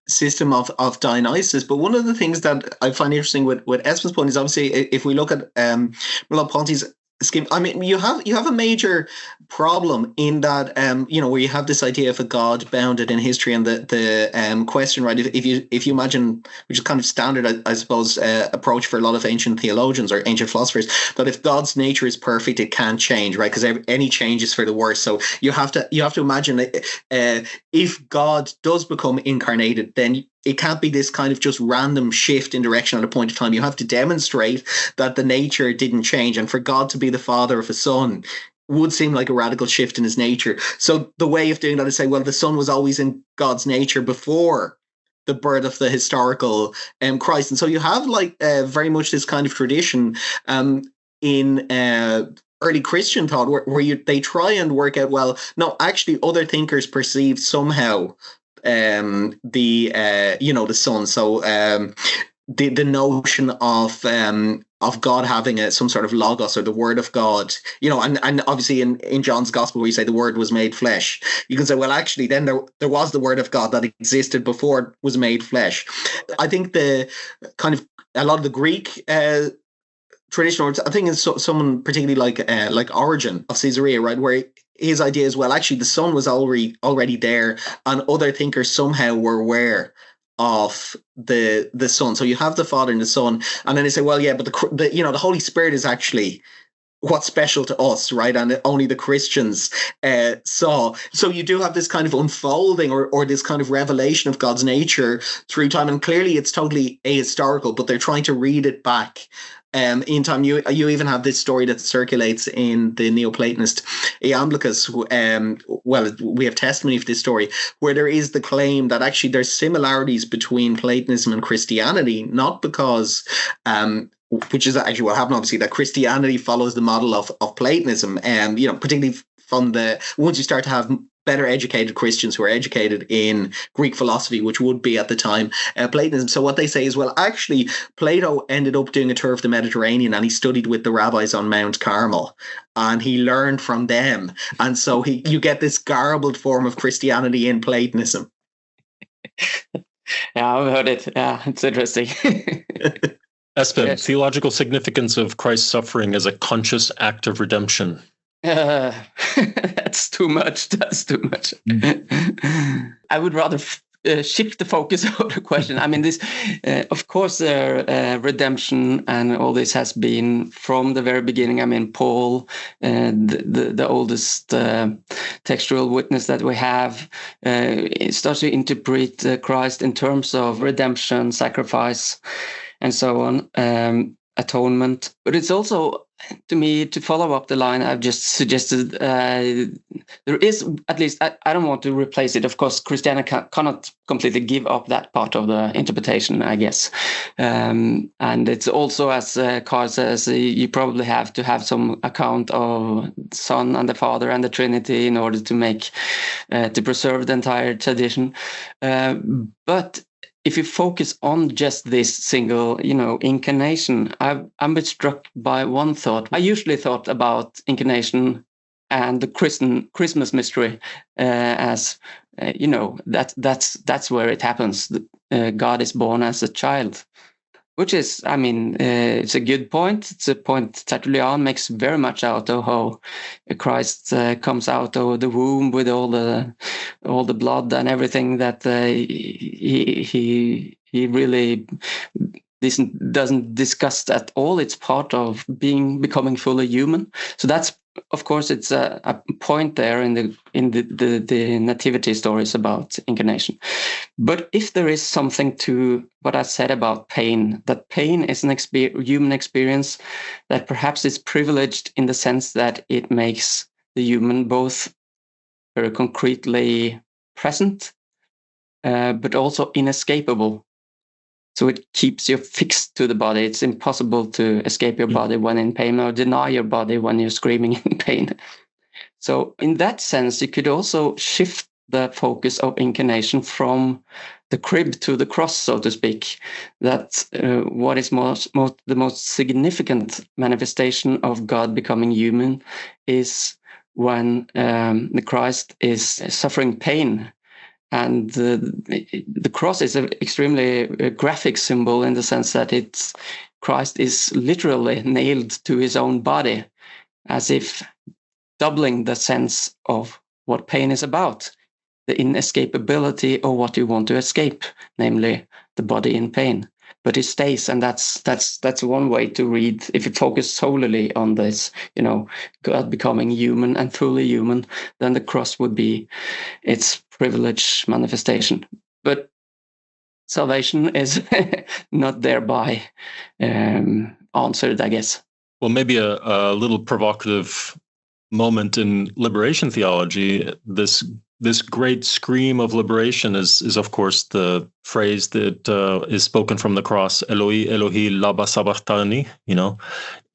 [SPEAKER 1] system of Dionysus, but one of the things that I find interesting with Espen's point is, obviously, if we look at Merleau-Ponty's scheme, you have a major problem in that where you have this idea of a God bounded in history, and the question, right, if you imagine, which is kind of standard, I suppose, approach for a lot of ancient theologians or ancient philosophers, that if God's nature is perfect, it can't change, right? Because any change is for the worse. So you have to imagine that if God does become incarnated, then it can't be this kind of just random shift in direction at a point of time. You have to demonstrate that the nature didn't change. And for God to be the father of a son would seem like a radical shift in his nature. So the way of doing that is say, well, the son was always in God's nature before the birth of the historical Christ. And so you have very much this kind of tradition in early Christian thought where they try and work out, well, no, actually other thinkers perceived somehow the Son. So the notion of God having some sort of logos, or the Word of God, and obviously in John's Gospel, where you say the Word was made flesh, you can say, well, actually, then there was the Word of God that existed before it was made flesh. I think the kind of a lot of the Greek tradition, or I think it's someone particularly like Origen of Caesarea, right, where his idea is, well, actually the Son was already there, and other thinkers somehow were aware of the Son. So you have the Father and the Son, and then they say, well, yeah, but the Holy Spirit is actually what's special to us, right? And only the Christians saw. So you do have this kind of unfolding or this kind of revelation of God's nature through time. And clearly it's totally ahistorical, but they're trying to read it back in time. You even have this story that circulates in the Neoplatonist Iamblichus. Well, we have testimony of this story where there is the claim that actually there's similarities between Platonism and Christianity, not because which is actually what happened, obviously, that Christianity follows the model of Platonism, and particularly from once you start to have better educated Christians who are educated in Greek philosophy, which would be at the time Platonism. So what they say is, well, actually, Plato ended up doing a tour of the Mediterranean, and he studied with the rabbis on Mount Carmel, and he learned from them, and so you get this garbled form of Christianity in Platonism.
[SPEAKER 4] Yeah, I've heard it. Yeah, it's interesting.
[SPEAKER 3] Espen,
[SPEAKER 4] Yes.
[SPEAKER 3] theological significance of Christ's suffering as a conscious act of redemption.
[SPEAKER 4] That's too much. That's too much. I would rather shift the focus of the question. I mean, this, of course, redemption and all this has been from the very beginning. I mean, Paul, the oldest textual witness that we have, starts to interpret Christ in terms of redemption, sacrifice, and so on, atonement. But it's also, to me, to follow up the line I've just suggested, there is, at least, I don't want to replace it. Of course, Christianity cannot completely give up that part of the interpretation, I guess. And it's also, as Carl says, you probably have to have some account of Son and the Father and the Trinity in order to make, to preserve the entire tradition. But if you focus on just this single, incarnation, I'm a bit struck by one thought. I usually thought about incarnation and the Christmas mystery as, that's where it happens. God is born as a child, which is, I mean, it's a good point. It's a point Tertullian makes very much out of, how Christ comes out of the womb with all the blood and everything that he really doesn't discuss at all. It's part of becoming fully human. So that's, of course, it's a point there in the nativity stories about incarnation. But if there is something to what I said about pain, that pain is an human experience that perhaps is privileged in the sense that it makes the human both very concretely present, but also inescapable. So it keeps you fixed to the body. It's impossible to escape your body when in pain, or deny your body when you're screaming in pain. So in that sense, you could also shift the focus of incarnation from the crib to the cross, so to speak. That what is the most significant manifestation of God becoming human is when the Christ is suffering pain. And the cross is an extremely graphic symbol in the sense that Christ is literally nailed to his own body, as if doubling the sense of what pain is about, the inescapability of what you want to escape, namely the body in pain. But it stays, and that's one way to read. If you focus solely on this, God becoming human and fully human, then the cross would be its privileged manifestation. But salvation is not thereby answered, I guess.
[SPEAKER 3] Well, maybe a little provocative moment in liberation theology. This great scream of liberation is of course the phrase that is spoken from the cross, Eloi, Elohi, lama sabachthani.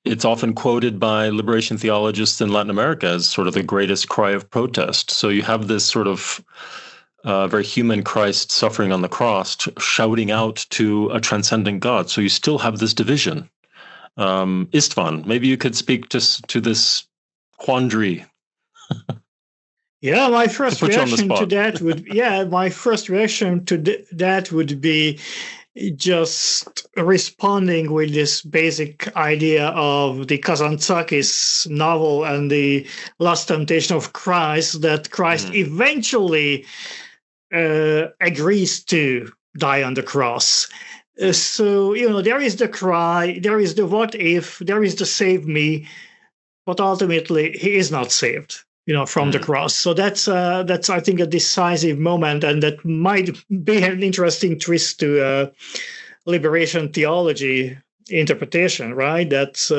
[SPEAKER 3] It's often quoted by liberation theologists in Latin America as sort of the greatest cry of protest. So you have this sort of very human Christ suffering on the cross, shouting out to a transcendent God. So you still have this division. Istvan, maybe you could speak to this quandary.
[SPEAKER 5] Yeah, my first reaction to that would be just responding with this basic idea of the Istvan Czachesz novel and the Last Temptation of Christ, that Christ eventually agrees to die on the cross. So, there is the cry, there is the what if, there is the save me, but ultimately he is not saved, from the cross. So that's I think a decisive moment, and that might be an interesting twist to liberation theology interpretation, right? That's,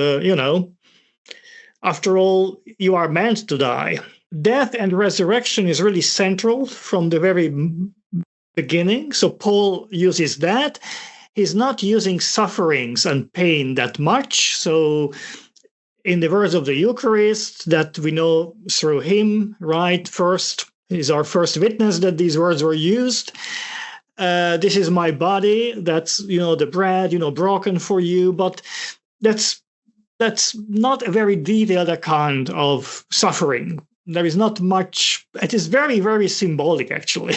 [SPEAKER 5] after all, you are meant to die. Death and resurrection is really central from the very beginning. So Paul uses that. He's not using sufferings and pain that much. So in the words of the Eucharist that we know through him, right? First is our first witness that these words were used. This is my body. That's, the bread, broken for you. But that's not a very detailed account of suffering. There is not much. It is very, very symbolic, actually.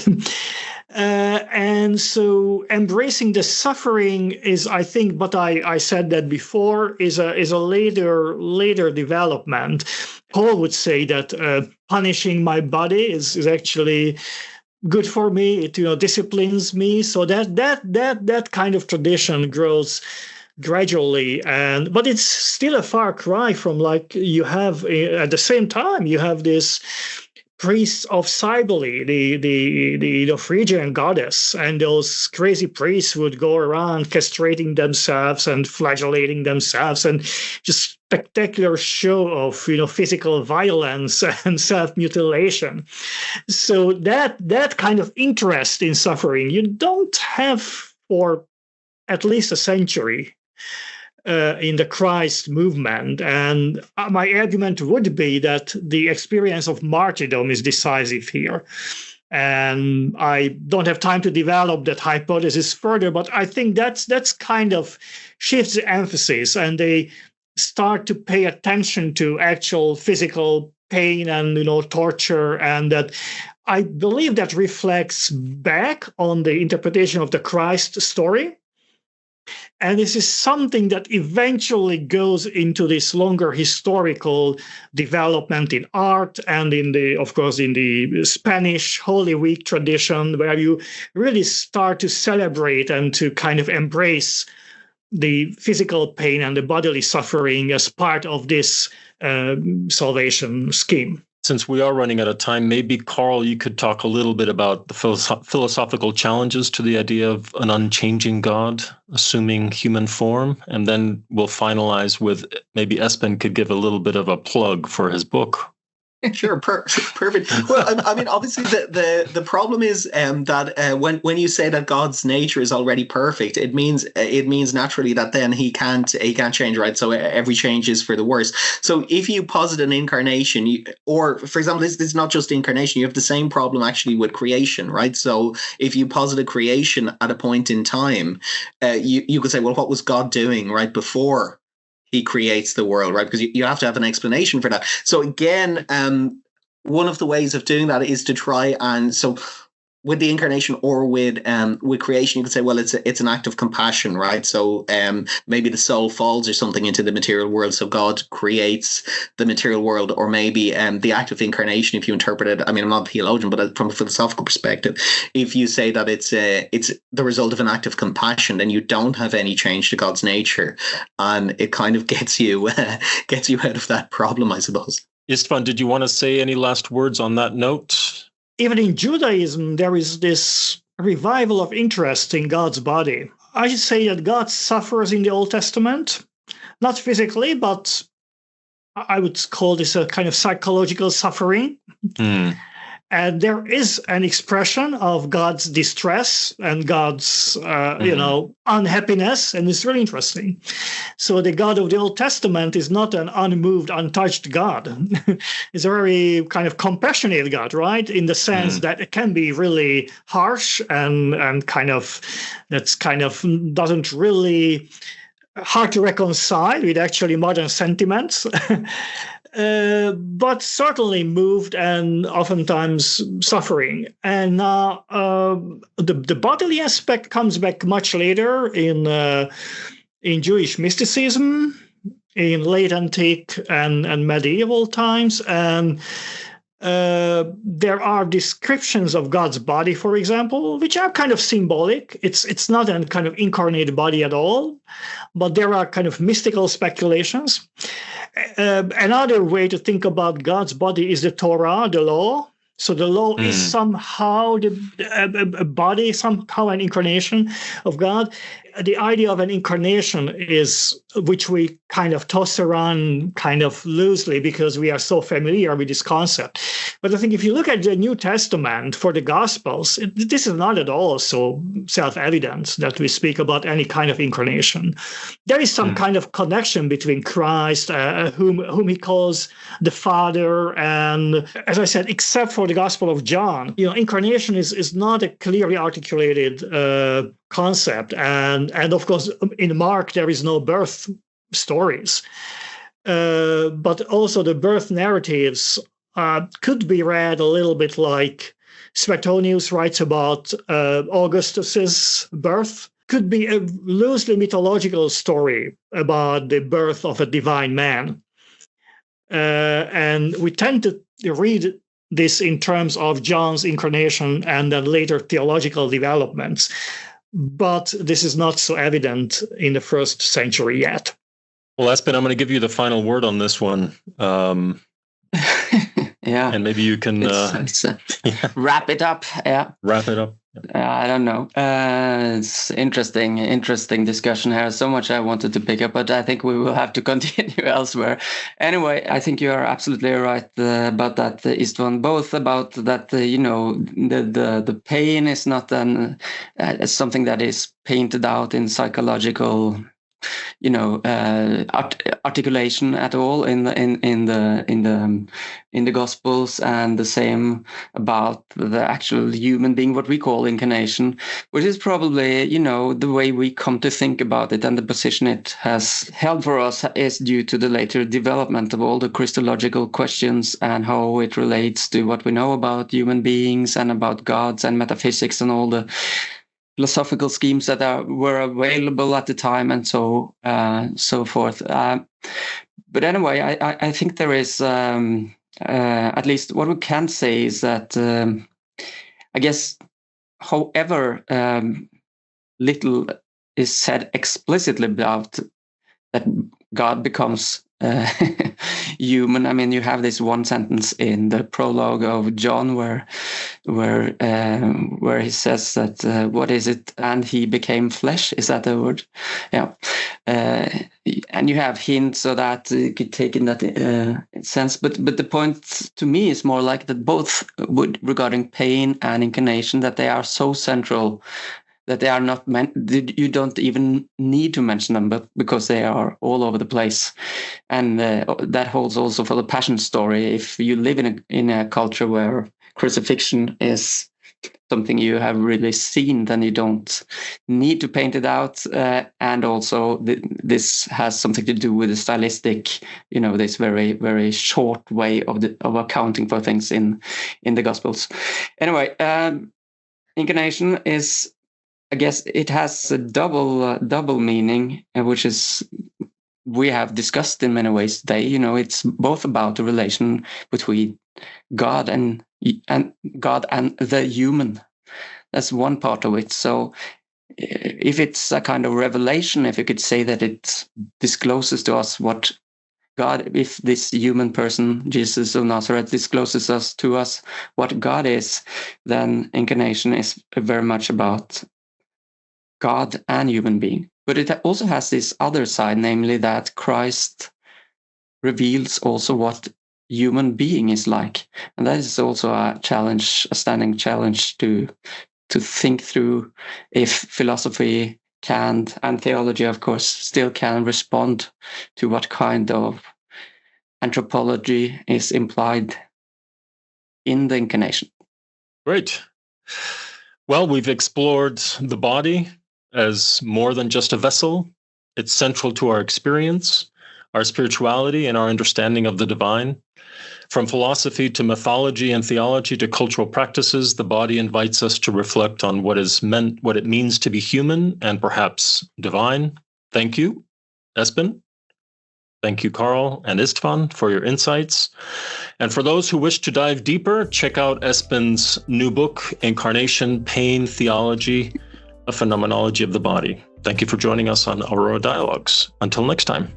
[SPEAKER 5] And so embracing the suffering is, I think, but I said that before, is a later development. Paul would say that punishing my body is actually good for me. It disciplines me. So that kind of tradition grows gradually, but it's still a far cry from, like, you have at the same time you have this priests of Cybele, the Phrygian goddess, and those crazy priests would go around castrating themselves and flagellating themselves, and just spectacular show of physical violence and self-mutilation. So that kind of interest in suffering you don't have for at least a century in the Christ movement. And my argument would be that the experience of martyrdom is decisive here. And I don't have time to develop that hypothesis further, but I think that's kind of shifts the emphasis, and they start to pay attention to actual physical pain and torture, and that I believe that reflects back on the interpretation of the Christ story. And this is something that eventually goes into this longer historical development in art and in the Spanish Holy Week tradition, where you really start to celebrate and to kind of embrace the physical pain and the bodily suffering as part of this salvation scheme.
[SPEAKER 3] Since we are running out of time, maybe, Carl, you could talk a little bit about the philosophical challenges to the idea of an unchanging God assuming human form, and then we'll finalize with maybe Espen could give a little bit of a plug for his book.
[SPEAKER 1] Sure, perfect. Well, I mean, obviously, the problem is that when you say that God's nature is already perfect, it means naturally that then he can't change, right? So every change is for the worse. So if you posit an incarnation, or for example, this is not just incarnation, you have the same problem actually with creation, right? So if you posit a creation at a point in time, you could say, well, what was God doing right before he creates the world, right? Because you have to have an explanation for that. So again, one of the ways of doing that is to try and, so with the incarnation or with creation, you could say, well, it's an act of compassion, right? So maybe the soul falls or something into the material world, so God creates the material world, or maybe the act of incarnation, if you interpret it. I mean, I'm not a theologian, but from a philosophical perspective, if you say that it's the result of an act of compassion, then you don't have any change to God's nature, and it kind of gets you out of that problem, I suppose.
[SPEAKER 3] Istvan, did you want to say any last words on that note?
[SPEAKER 5] Even in Judaism, there is this revival of interest in God's body. I should say that God suffers in the Old Testament, not physically, but I would call this a kind of psychological suffering. And there is an expression of God's distress and God's, unhappiness, and it's really interesting. So the God of the Old Testament is not an unmoved, untouched God. It's a very kind of compassionate God, right? In the sense that it can be really harsh and that's doesn't really hard to reconcile with actually modern sentiments. But certainly moved and oftentimes suffering. And the bodily aspect comes back much later in Jewish mysticism, in late antique and medieval times. And there are descriptions of God's body, for example, which are kind of symbolic. It's not a kind of incarnate body at all, but there are kind of mystical speculations. Another way to think about God's body is the Torah, the law. So the law is somehow a body, somehow an incarnation of God. The idea of an incarnation is, which we kind of toss around kind of loosely because we are so familiar with this concept. But I think if you look at the New Testament for the Gospels, this is not at all so self-evident that we speak about any kind of incarnation. There is some kind of connection between Christ, whom he calls the Father, and as I said, except for the Gospel of John, incarnation is not a clearly articulated concept, and of course in Mark there is no birth stories, but also the birth narratives could be read a little bit like Suetonius writes about Augustus's birth. Could be a loosely mythological story about the birth of a divine man, and we tend to read this in terms of John's incarnation and then later theological developments. But this is not so evident in the first century yet.
[SPEAKER 3] Well, Espen, I'm going to give you the final word on this one.
[SPEAKER 4] Yeah.
[SPEAKER 3] And maybe you can
[SPEAKER 4] wrap it up. Yeah.
[SPEAKER 3] Wrap it up.
[SPEAKER 4] I don't know. It's interesting discussion here. So much I wanted to pick up, but I think we will have to continue elsewhere. Anyway, I think you are absolutely right about that, Istvan. Both about that, the pain is not something that is painted out in psychological, articulation at all in the Gospels, and the same about the actual human being, what we call incarnation, which is probably the way we come to think about it, and the position it has held for us is due to the later development of all the Christological questions and how it relates to what we know about human beings and about gods and metaphysics and all the philosophical schemes that were available at the time, and so forth. But anyway, I think there is, at least what we can say is that, I guess, however little is said explicitly about that God becomes human. I mean, you have this one sentence in the prologue of John where he says that what is it? And he became flesh. Is that the word? Yeah. And you have hints of that you could take in that sense. But the point to me is more like that both regarding pain and incarnation, that they are so central that they are not meant, you don't even need to mention them, but because they are all over the place. And that holds also for the Passion story. If you live in a culture where crucifixion is something you have really seen, then you don't need to paint it out. And also this has something to do with the stylistic, this very, very short way of accounting for things in the Gospels. Anyway, incarnation is, I guess it has a double meaning, which is we have discussed in many ways today. It's both about the relation between God and God and the human. That's one part of it. So if it's a kind of revelation, if you could say that it discloses to us what God, if this human person, Jesus of Nazareth, discloses to us what God is, then incarnation is very much about God and human being. But it also has this other side, namely that Christ reveals also what human being is like. And that is also a challenge, a standing challenge to think through if philosophy can, and theology, of course, still can respond to what kind of anthropology is implied in the incarnation.
[SPEAKER 3] Great. Well, we've explored the body as more than just a vessel. It's central to our experience, our spirituality, and our understanding of the divine. From philosophy to mythology and theology to cultural practices, the body invites us to reflect on what it means to be human and perhaps divine. Thank you, Espen. Thank you, Carl and Istvan, for your insights. And for those who wish to dive deeper, check out Espen's new book, Incarnation, Pain, Theology, a Phenomenology of the Body. Thank you for joining us on Aurora Dialogues. Until next time.